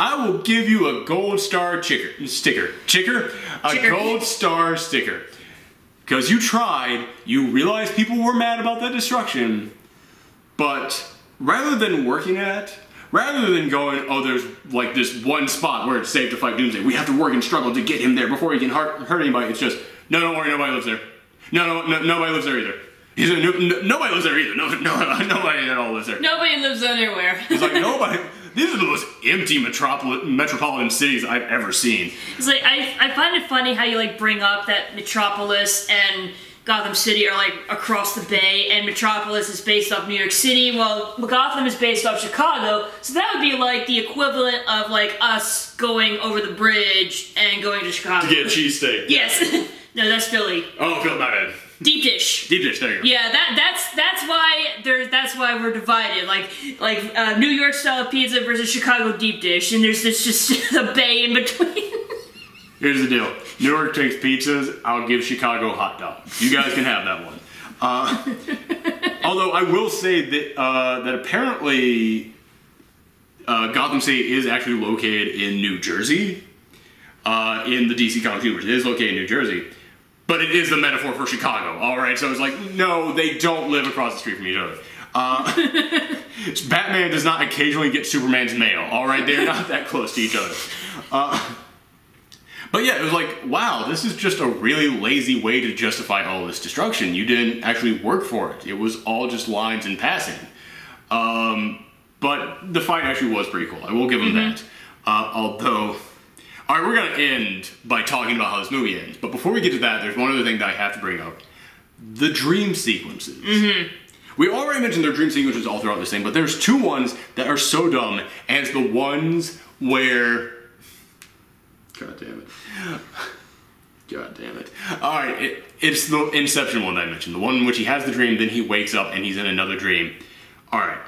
I will give you a gold star sticker. A gold star sticker. Because you tried, you realized people were mad about that destruction, but rather than working at, rather than going, oh, there's like this one spot where it's safe to fight Doomsday, we have to work and struggle to get him there before he can hurt anybody, it's just, no, don't worry, nobody lives there. No, nobody lives there either. He's like, nobody lives there either. Nobody at all lives there. Nobody lives anywhere. It's like, nobody. These are the most empty metropolitan cities I've ever seen. It's like, I find it funny how you like bring up that Metropolis and Gotham City are like across the bay, and Metropolis is based off New York City, while Gotham is based off Chicago. So that would be like the equivalent of like us going over the bridge and going to Chicago. To get a cheesesteak. Yes. No, that's Philly. Oh, Philly, my bad. Deep dish. Deep dish, there you go. Yeah, that's why we're divided. Like New York style pizza versus Chicago deep dish, and there's this just a bay in between. Here's the deal. Newark takes pizzas, I'll give Chicago hot dogs. You guys can have that one. Although I will say that, that apparently Gotham City is actually located in New Jersey. In the DC Comics universe. It is located in New Jersey. But it is the metaphor for Chicago, alright? So it's like, no, they don't live across the street from each other. Batman does not occasionally get Superman's mail, alright? They're not that close to each other. But yeah, it was like, wow, this is just a really lazy way to justify all this destruction. You didn't actually work for it. It was all just lines in passing. But the fight actually was pretty cool. I will give them that. Although... Alright, we're going to end by talking about how this movie ends. But before we get to that, there's one other thing that I have to bring up. The dream sequences. We already mentioned there are dream sequences all throughout this thing, but there's two ones that are so dumb, and it's the ones where... God damn it. God damn it. Alright, it's the Inception one that I mentioned. The one in which he has the dream, then he wakes up and he's in another dream. Alright.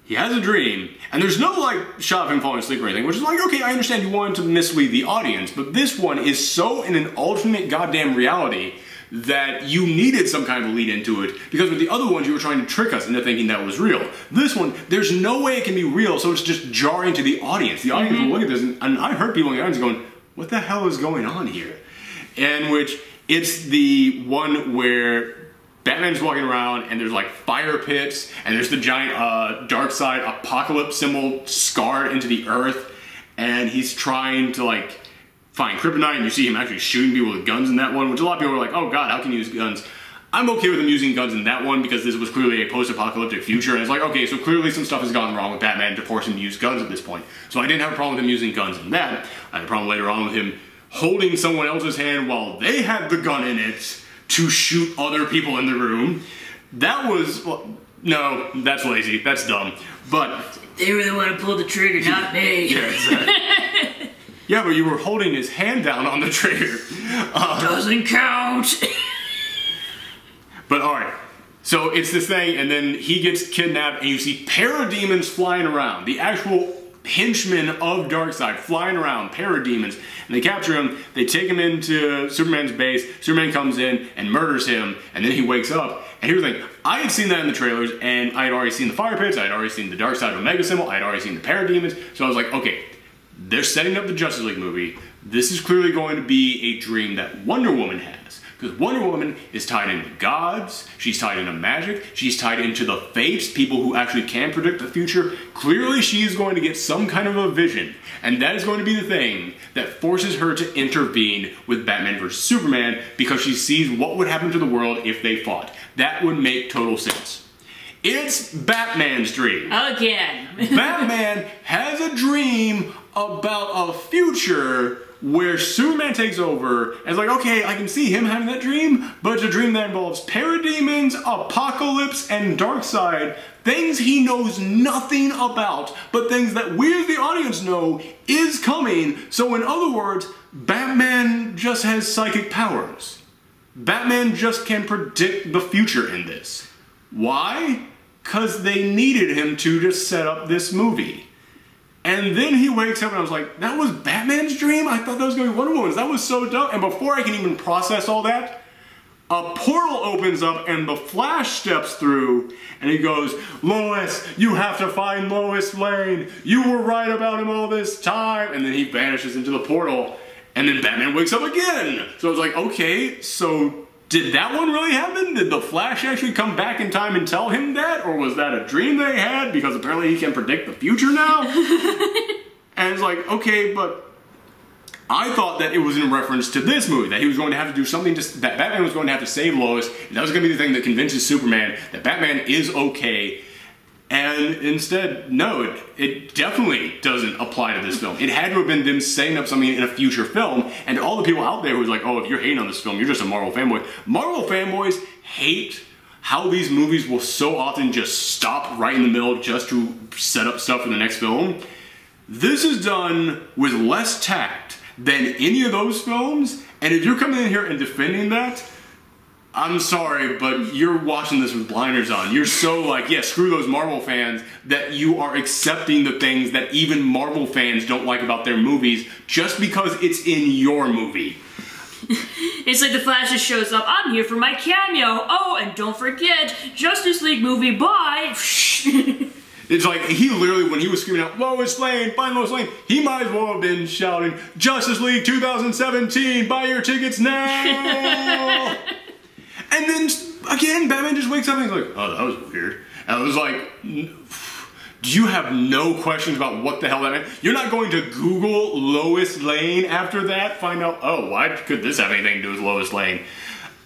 He has a dream, and there's no, like, shot of him falling asleep or anything, which is like, okay, I understand you wanted to mislead the audience, but this one is so in an alternate goddamn reality that you needed some kind of lead into it, because with the other ones, you were trying to trick us into thinking that was real. This one, there's no way it can be real, so it's just jarring to the audience. The audience will look at this, and I heard people in the audience going, what the hell is going on here? And which, it's the one where Batman's walking around and there's like fire pits and there's the giant dark side apocalypse symbol scarred into the earth, and he's trying to like find kryptonite, and you see him actually shooting people with guns in that one, which a lot of people are like, oh god, how can you use guns? I'm okay with him using guns in that one because this was clearly a post-apocalyptic future, and it's like, okay, so clearly some stuff has gone wrong with Batman to force him to use guns at this point. So I didn't have a problem with him using guns in that. I had a problem later on with him holding someone else's hand while they had the gun in it to shoot other people in the room. That was, well, no, that's lazy, that's dumb, but... They were the one who pulled the trigger, not me. Yeah, exactly. Yeah, but you were holding his hand down on the trigger. Doesn't count. But alright, so it's this thing, and then he gets kidnapped, and you see parademons flying around. The actual henchmen of Darkseid flying around, parademons, and they capture him, they take him into Superman's base, Superman comes in and murders him, and then he wakes up. And here's the thing, I had seen that in the trailers, and I had already seen the fire pits, I had already seen the Darkseid Omega symbol, I had already seen the parademons, so I was like, okay, they're setting up the Justice League movie, this is clearly going to be a dream that Wonder Woman has. Because Wonder Woman is tied into gods, she's tied into magic, she's tied into the fates, people who actually can predict the future. Clearly she's going to get some kind of a vision, and that is going to be the thing that forces her to intervene with Batman vs. Superman, because she sees what would happen to the world if they fought. That would make total sense. It's Batman's dream. Again. Batman has a dream about a future where Superman takes over, and it's like, okay, I can see him having that dream, but it's a dream that involves parademons, apocalypse, and Darkseid, things he knows nothing about, but things that we as the audience know is coming. So in other words, Batman just has psychic powers. Batman just can predict the future in this. Why? Because they needed him to set up this movie. And then he wakes up and I was like, that was Batman's dream? I thought that was going to be Wonder Woman's. That was so dumb. And before I can even process all that, a portal opens up and the Flash steps through and he goes, Lois, you have to find Lois Lane. You were right about him all this time. And then he vanishes into the portal and then Batman wakes up again. So I was like, okay, so did that one really happen? Did the Flash actually come back in time and tell him that? Or was that a dream they had? Because apparently he can predict the future now? And it's like, okay, but I thought that it was in reference to this movie, that he was going to have to do something, that Batman was going to have to save Lois, and that was going to be the thing that convinces Superman that Batman is okay. And instead, no, it definitely doesn't apply to this film. It had to have been them setting up something in a future film, and all the people out there who was like, oh, if you're hating on this film, you're just a Marvel fanboy. Marvel fanboys hate how these movies will so often just stop right in the middle just to set up stuff for the next film. This is done with less tact than any of those films, and if you're coming in here and defending that, I'm sorry, but you're watching this with blinders on. You're so like, yeah, screw those Marvel fans, that you are accepting the things that even Marvel fans don't like about their movies just because it's in your movie. It's like the Flash just shows up, I'm here for my cameo. Oh, and don't forget, Justice League movie, bye. It's like, he literally, when he was screaming out, Lois Lane, find Lois Lane, he might as well have been shouting, Justice League 2017, buy your tickets now! And then, again, Batman just wakes up and he's like, oh, that was weird. And I was like, do you have no questions about what the hell that meant? You're not going to Google Lois Lane after that? Find out, oh, why could this have anything to do with Lois Lane?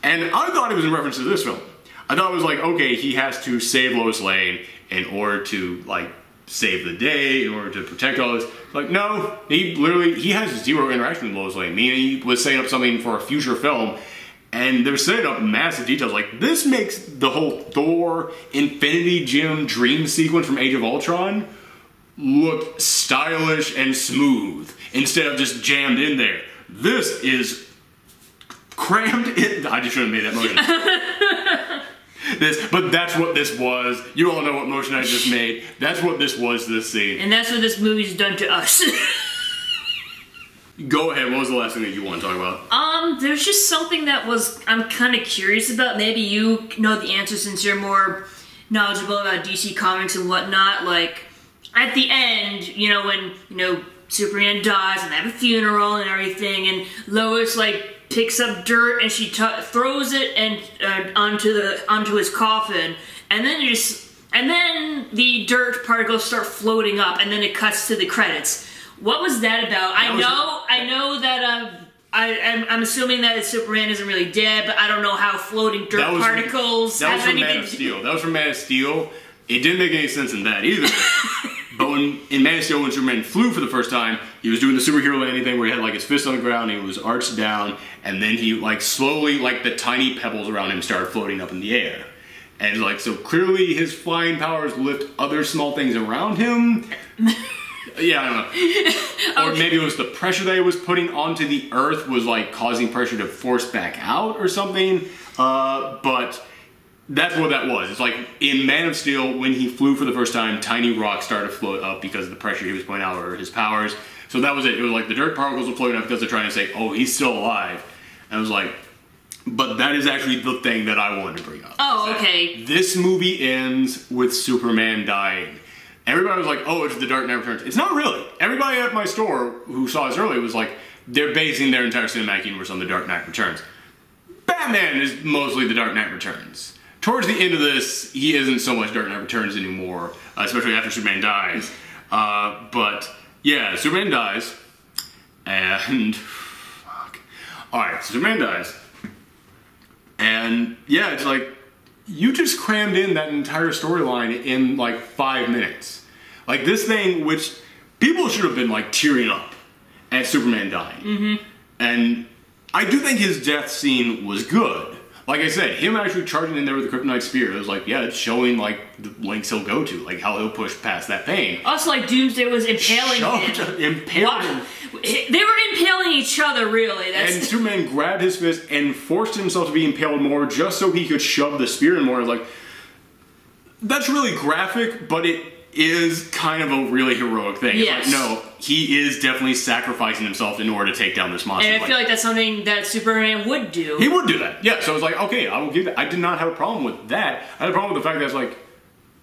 And I thought it was in reference to this film. I thought it was like, okay, he has to save Lois Lane in order to, like, save the day, in order to protect all this. Like, no, he has zero interaction with Lois Lane. Meaning he was setting up something for a future film, and they're setting up massive details. Like, this makes the whole Thor Infinity Gem dream sequence from Age of Ultron look stylish and smooth instead of just jammed in there. This is crammed in. I just shouldn't have made that motion. But that's what this was. You all know what motion I just made. That's what this was, this scene. And that's what this movie's done to us. Go ahead, what was the last thing that you want to talk about? There's just something that I'm kind of curious about. Maybe you know the answer since you're more knowledgeable about DC Comics and whatnot. Like, at the end, you know, when, you know, Superman dies and they have a funeral and everything, and Lois, like, picks up dirt and she throws it and onto his coffin, and then the dirt particles start floating up, and then it cuts to the credits. What was that about? I know that I'm assuming that Superman isn't really dead, but I don't know how floating dirt particles have anything. That was from Man of Steel. That was from Man of Steel. It didn't make any sense in that either. But in Man of Steel, when Superman flew for the first time, he was doing the superhero landing thing where he had like his fist on the ground, and he was arched down, and then he like slowly, like the tiny pebbles around him started floating up in the air. And like, so clearly his flying powers lift other small things around him. Yeah, I don't know. Or maybe it was the pressure that he was putting onto the earth was like causing pressure to force back out or something. But that's what that was. It's like in Man of Steel, when he flew for the first time, tiny rocks started to float up because of the pressure he was putting out or his powers. So that was it. It was like the dirt particles were floating up because they're trying to say, oh, he's still alive. And I was like, but that is actually the thing that I wanted to bring up. Oh, okay. This movie ends with Superman dying. Everybody was like, oh, it's The Dark Knight Returns. It's not really. Everybody at my store who saw this earlier was like, they're basing their entire cinematic universe on The Dark Knight Returns. Batman is mostly The Dark Knight Returns. Towards the end of this, he isn't so much Dark Knight Returns anymore, especially after Superman dies. But, yeah, Superman dies, and... fuck. Alright, so Superman dies. And, yeah, it's like, you just crammed in that entire storyline in like 5 minutes. Like this thing, which people should have been like tearing up at Superman dying. Mm-hmm. And I do think his death scene was good. Like I said, him actually charging in there with the Kryptonite Spear, it was like, yeah, it's showing like the lengths he'll go to, like how he'll push past that pain. Also, like Doomsday was impaling him. Impaling him. They were impaling each other, really. And Superman grabbed his fist and forced himself to be impaled more just so he could shove the spear in more. Like, that's really graphic, but it is kind of a really heroic thing. Yes. It's like, no, he is definitely sacrificing himself in order to take down this monster. And I feel like that's something that Superman would do. He would do that, yeah. So I was like, okay, I will give that. I did not have a problem with that. I had a problem with the fact that it's like,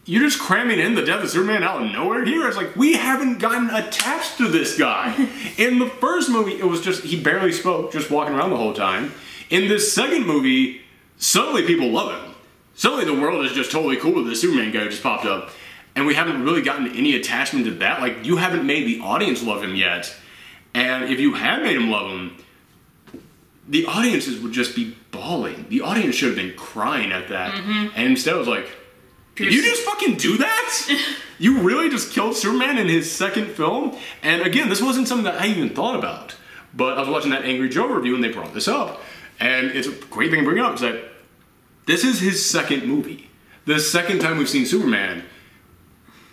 you're just cramming in the death of Superman out of nowhere here. It's like, we haven't gotten attached to this guy. In the first movie, it was just, he barely spoke, just walking around the whole time. In this second movie, suddenly people love him. Suddenly the world is just totally cool with this Superman guy who just popped up. And we haven't really gotten any attachment to that. Like, you haven't made the audience love him yet. And if you had made him love him, the audiences would just be bawling. The audience should have been crying at that. Mm-hmm. And instead it was like, did you just fucking do that? You really just killed Superman in his second film? And again, this wasn't something that I even thought about. But I was watching that Angry Joe review and they brought this up. And it's a great thing to bring up is that this is his second movie. The second time we've seen Superman.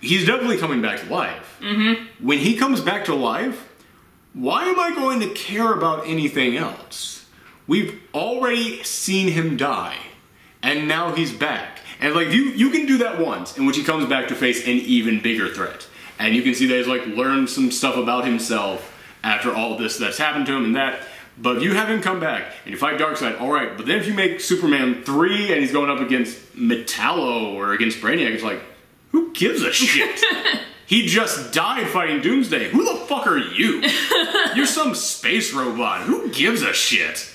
He's definitely coming back to life. Mm-hmm. When he comes back to life, why am I going to care about anything else? we've already seen him die, and now he's back. And like you can do that once, in which he comes back to face an even bigger threat, and you can see that he's like learned some stuff about himself after all this that's happened to him and that. But if you have him come back and you fight Darkseid, all right. But then if you make Superman 3 and he's going up against Metallo or against Brainiac, it's like, who gives a shit? He just died fighting Doomsday. Who the fuck are you? You're some space robot. Who gives a shit?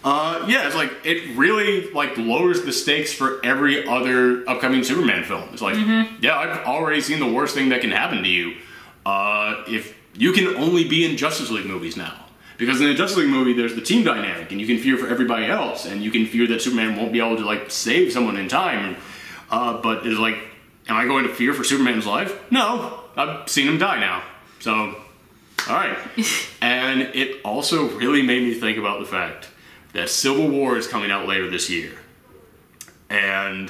Yeah, it's like, it really like lowers the stakes for every other upcoming Superman film. It's like, yeah, I've already seen the worst thing that can happen to you. If you can only be in Justice League movies now. Because in the Justice League movie, there's the team dynamic, and you can fear for everybody else, and you can fear that Superman won't be able to like save someone in time. But it's like, am I going to fear for Superman's life? No, I've seen him die now. So, all right. And it also really made me think about the fact that Civil War is coming out later this year. And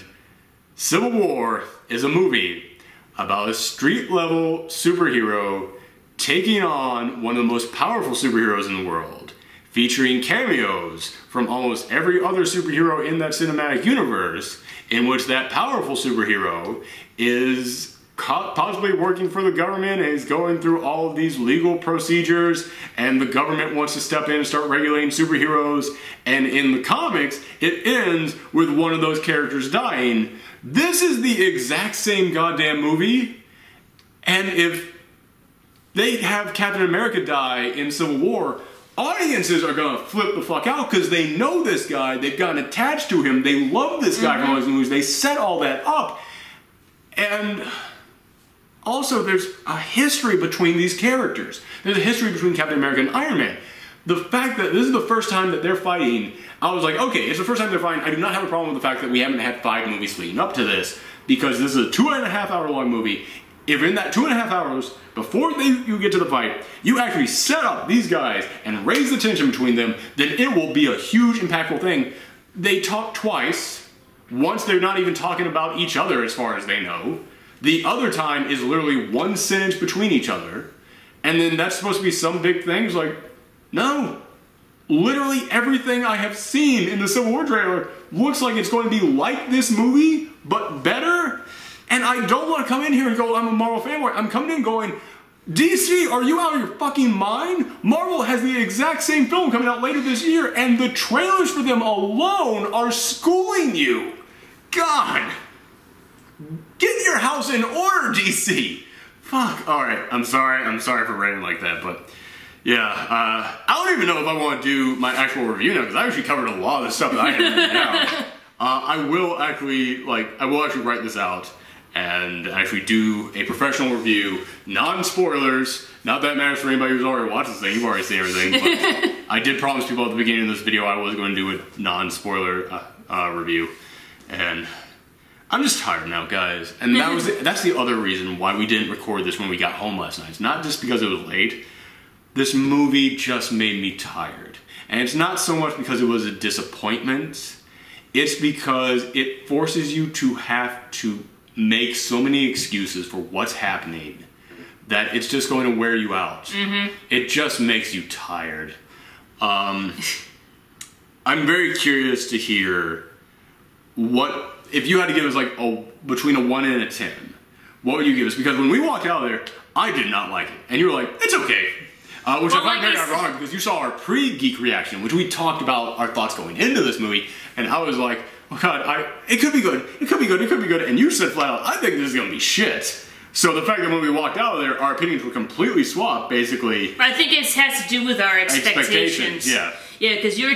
Civil War is a movie about a street-level superhero taking on one of the most powerful superheroes in the world, featuring cameos from almost every other superhero in that cinematic universe, in which that powerful superhero is possibly working for the government and is going through all of these legal procedures, and the government wants to step in and start regulating superheroes, and in the comics, it ends with one of those characters dying. This is the exact same goddamn movie, and if they have Captain America die in Civil War, audiences are gonna flip the fuck out because they know this guy, they've gotten attached to him, they love this guy from all these movies, they set all that up. And also there's a history between these characters. There's a history between Captain America and Iron Man. The fact that this is the first time that they're fighting, I was like, okay, it's the first time they're fighting. I do not have a problem with the fact that we haven't had 5 movies leading up to this, because this is a 2.5 hour long movie. If in that 2.5 hours, before you get to the fight, you actually set up these guys and raise the tension between them, then it will be a huge, impactful thing. They talk twice. Once they're not even talking about each other as far as they know. The other time is literally 1 sentence between each other. And then that's supposed to be some big thing. It's like, no. Literally everything I have seen in the Civil War trailer looks like it's going to be like this movie, but better. And I don't want to come in here and go, I'm a Marvel fanboy. I'm coming in going, DC, are you out of your fucking mind? Marvel has the exact same film coming out later this year, and the trailers for them alone are schooling you. God. Get your house in order, DC. Fuck. Alright, I'm sorry for ranting like that, but yeah, I don't even know if I want to do my actual review now, because I actually covered a lot of the stuff that I had written down. I will actually write this out and actually do a professional review, non-spoilers. Not that it matters for anybody who's already watched this thing, you've already seen everything, but I did promise people at the beginning of this video I was going to do a non-spoiler review, and I'm just tired now, guys. And that's the other reason why we didn't record this when we got home last night. It's not just because it was late. This movie just made me tired. And it's not so much because it was a disappointment, it's because it forces you to have to make so many excuses for what's happening that it's just going to wear you out. It just makes you tired. I'm very curious to hear what, if you had to give us like between a 1 and a 10, what would you give us? Because when we walked out of there, I did not like it. And you were like, it's okay. Which I find very ironic because you saw our pre-Geek reaction, which we talked about our thoughts going into this movie, and I was like, oh god, it could be good, it could be good, it could be good, and you said flat out, I think this is going to be shit. So the fact that when we walked out of there, our opinions were completely swapped, basically. I think it has to do with our expectations. Yeah. Yeah, because you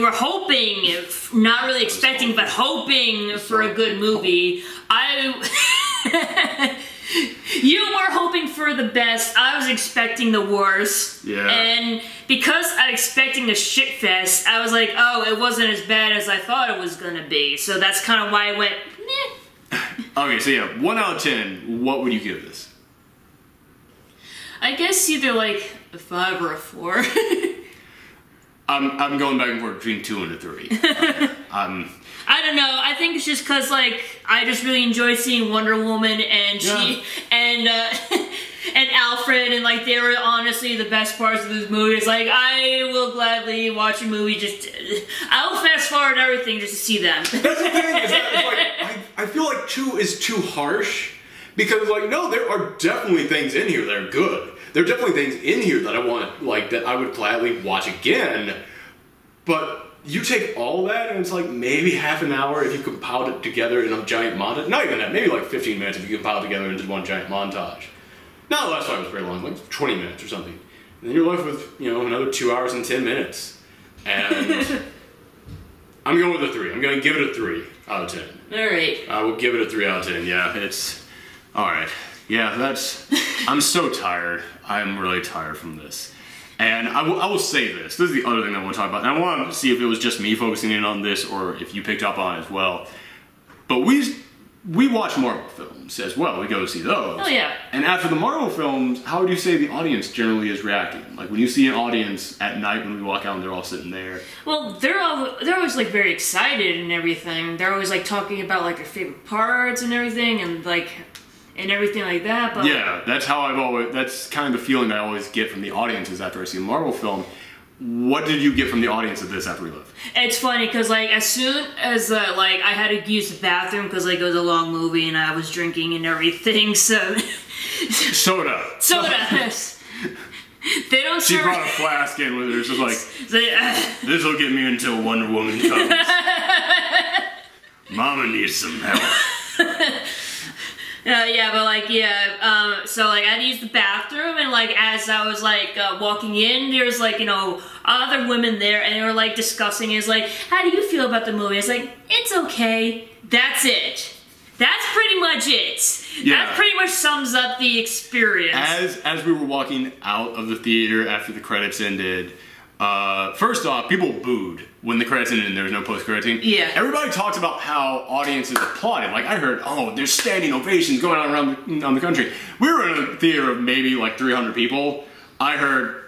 were hoping, not really expecting, but hoping for a good movie. You were hoping for the best. I was expecting the worst. Yeah. And because I'm expecting a shit fest, I was like, oh, it wasn't as bad as I thought it was gonna be. So that's kind of why I went, meh. Okay, so yeah, 1 out of 10, what would you give this? I guess either like a 5 or a 4. I'm going back and forth between 2 and a 3. I don't know. I think it's just because, like, I just really enjoy seeing Wonder Woman, and and Alfred, and like they were honestly the best parts of this movie. It's like I will gladly watch a movie I'll fast forward everything just to see them. That's the thing. Is that, it's like, I feel like 2 is too harsh because like no, there are definitely things in here that are good. There are definitely things in here that I want that I would gladly watch again, but. You take all that, and it's like maybe half an hour if you compiled it together in a giant montage. Not even that, maybe like 15 minutes if you compile it together into one giant montage. Not the last time it was very long, like 20 minutes or something. And then you're left with, another 2 hours and 10 minutes. And I'm going with a 3. I'm going to give it a 3 out of 10. Alright. I will give it a 3 out of 10, yeah. It's... Alright. Yeah, that's... I'm so tired. I'm really tired from this. And I will say this. This is the other thing I want to talk about. And I want to see if it was just me focusing in on this or if you picked up on it as well. But we watch Marvel films as well. We go to see those. Oh, yeah. And after the Marvel films, how would you say the audience generally is reacting? Like when you see an audience at night when we walk out and they're all sitting there. Well, they're always like very excited and everything. They're always like talking about like their favorite parts and everything and like... and everything like that, but... Yeah, that's how that's kind of the feeling I always get from the audiences after I see a Marvel film. What did you get from the audience of this after we left? It's funny, because, like, as soon as, I had to use the bathroom, because, like, it was a long movie, and I was drinking and everything, so... Soda! Yes. They don't She brought a flask in with her, just like, this'll get me until Wonder Woman comes. Mama needs some help. So, like, I had to use the bathroom, and, like, as I was, like, walking in, there's, like, other women there, and they were, like, discussing it. It's like, how do you feel about the movie? It's like, it's okay. That's it. That's pretty much it. Yeah. That pretty much sums up the experience. As we were walking out of the theater after the credits ended, first off, people booed when the credits ended and there was no post-credit scene. Yeah. Everybody talks about how audiences applauded. Like, I heard, there's standing ovations going on around the country. We were in a theater of maybe, like, 300 people. I heard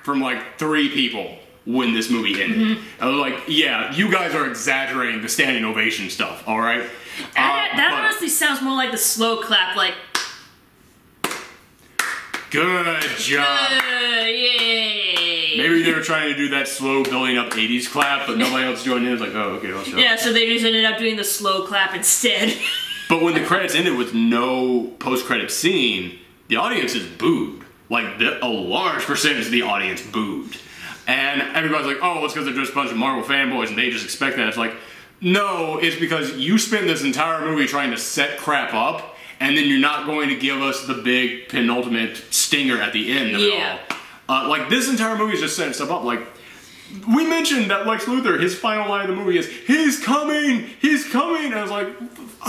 from, like, 3 people when this movie ended. Mm-hmm. I was like, yeah, you guys are exaggerating the standing ovation stuff, all right? That honestly sounds more like the slow clap, like... Good job. Yay. Maybe they were trying to do that slow building up 80s clap, but nobody else joined in. It's like, oh, okay, I'll show. Yeah, so they just ended up doing the slow clap instead. But when the credits ended with no post-credit scene, the audiences booed. Like, a large percentage of the audience booed. And everybody's like, oh, it's because they're just a bunch of Marvel fanboys and they just expect that. It's like, no, it's because you spent this entire movie trying to set crap up, and then you're not going to give us the big penultimate stinger at the end of it all. Like, this entire movie is just setting stuff up. Like, we mentioned that Lex Luthor, his final line of the movie is, he's coming! He's coming! And I was like,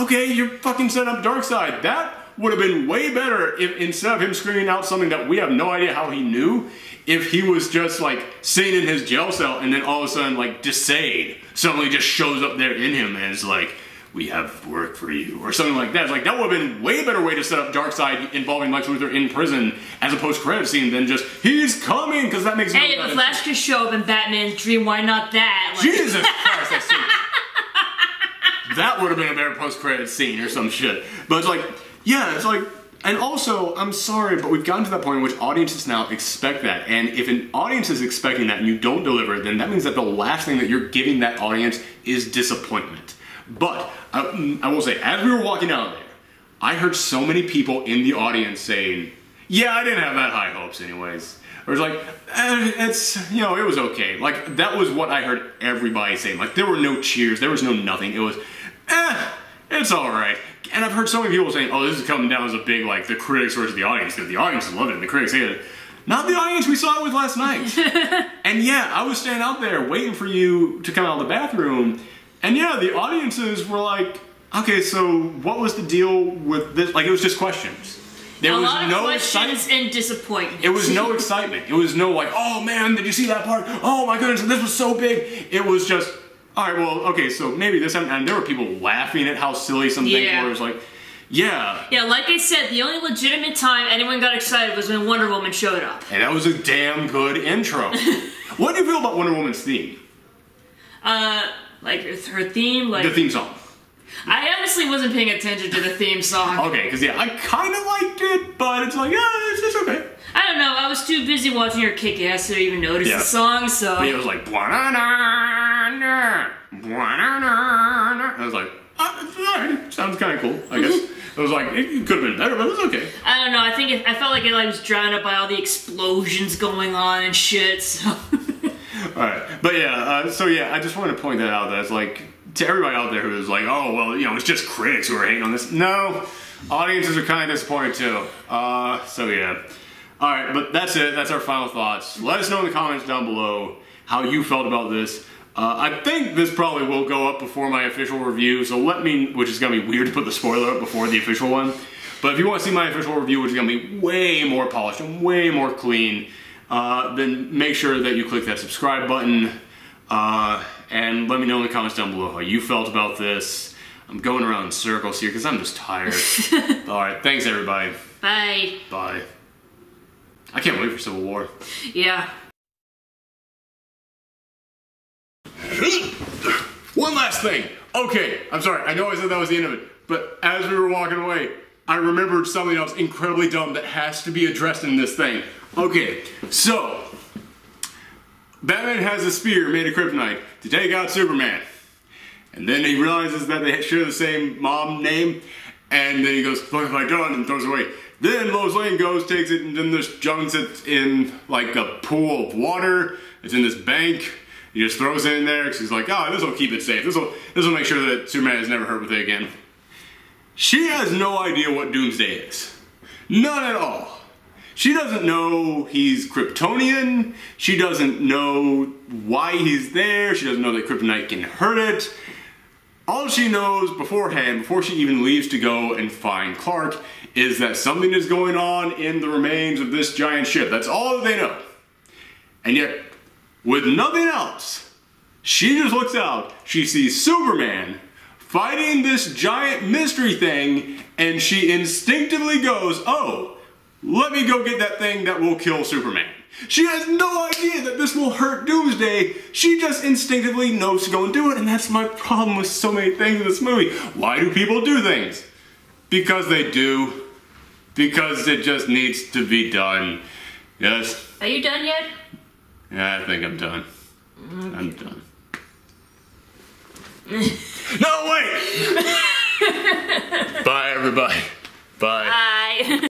okay, you're fucking setting up Darkseid. That would have been way better if, instead of him screaming out something that we have no idea how he knew, if he was just, like, sitting in his jail cell and then all of a sudden, like, Darkseid suddenly just shows up there in him and is like, we have work for you, or something like that. It's like, that would have been a way better way to set up Darkseid involving Lex Luthor in prison as a post-credit scene than just, he's coming, because that makes no sense. Hey, if Flash could show up in Batman's dream, why not that? Like, Jesus Christ, that would have been a better post-credit scene or some shit. But it's like, yeah, it's like, and also, I'm sorry, but we've gotten to that point in which audiences now expect that. And if an audience is expecting that and you don't deliver it, then that means that the last thing that you're giving that audience is disappointment. But I will say, as we were walking out there, I heard so many people in the audience saying, yeah, I didn't have that high hopes anyways. Or it's like, it was okay. Like, that was what I heard everybody saying. Like, there were no cheers, there was no nothing. It was, it's alright. And I've heard so many people saying, oh, this is coming down as a big, like, the critics versus the audience, because the audience loved it and the critics hated it. Not the audience we saw it with last night. And yeah, I was standing out there waiting for you to come out of the bathroom. And yeah, the audiences were like, okay, so what was the deal with this? Like, it was just questions. There was no questions and disappointment. It was no excitement. It was no like, oh man, did you see that part? Oh my goodness, this was so big. It was just, all right, well, okay, so maybe this happened. And there were people laughing at how silly some things were. It was like, yeah. Yeah, like I said, the only legitimate time anyone got excited was when Wonder Woman showed up. And that was a damn good intro. What do you feel about Wonder Woman's theme? Like her theme? Like the theme song. I honestly wasn't paying attention to the theme song. Okay, because yeah, I kind of liked it, but it's like, yeah, it's okay. I don't know, I was too busy watching her kick ass to even notice the song, so... But it was like, I was like, alright, sounds kind of cool, I guess. It was like, it could have been better, but it was okay. I don't know, I felt like it was drowned out by all the explosions going on and shit, so... Alright, but yeah, so yeah, I just want to point that out, that it's like, to everybody out there who is like, oh, well, you know, it's just critics who are hating on this. No, audiences are kind of disappointed too. So yeah. Alright, but that's it. That's our final thoughts. Let us know in the comments down below how you felt about this. I think this probably will go up before my official review, so let me, which is going to be weird to put the spoiler up before the official one. But if you want to see my official review, which is going to be way more polished and way more clean, then make sure that you click that subscribe button. And let me know in the comments down below how you felt about this. I'm going around in circles here because I'm just tired. Alright, thanks everybody. Bye. Bye. I can't wait for Civil War. Yeah. One last thing. Okay, I'm sorry. I know I said that was the end of it. But as we were walking away, I remembered something else incredibly dumb that has to be addressed in this thing. Okay, so... Batman has a spear made of kryptonite to take out Superman. And then he realizes that they share the same mom name. And then he goes, what have I done? And throws it away. Then Lois Lane goes, takes it, and then there's junks it in like a pool of water. It's in this bank. He just throws it in there because he's like, oh, this will keep it safe. This will make sure that Superman is never hurt with it again. She has no idea what Doomsday is. None at all. She doesn't know he's Kryptonian. She doesn't know why he's there. She doesn't know that kryptonite can hurt it. All she knows beforehand, before she even leaves to go and find Clark, is that something is going on in the remains of this giant ship. That's all that they know. And yet, with nothing else, she just looks out. She sees Superman fighting this giant mystery thing, and she instinctively goes, oh, let me go get that thing that will kill Superman. She has no idea that this will hurt Doomsday. She just instinctively knows to go and do it, and that's my problem with so many things in this movie. Why do people do things? Because they do. Because it just needs to be done. Yes? Are you done yet? Yeah, I think I'm done. Okay. I'm done. No, wait! Bye, everybody. Bye. Bye.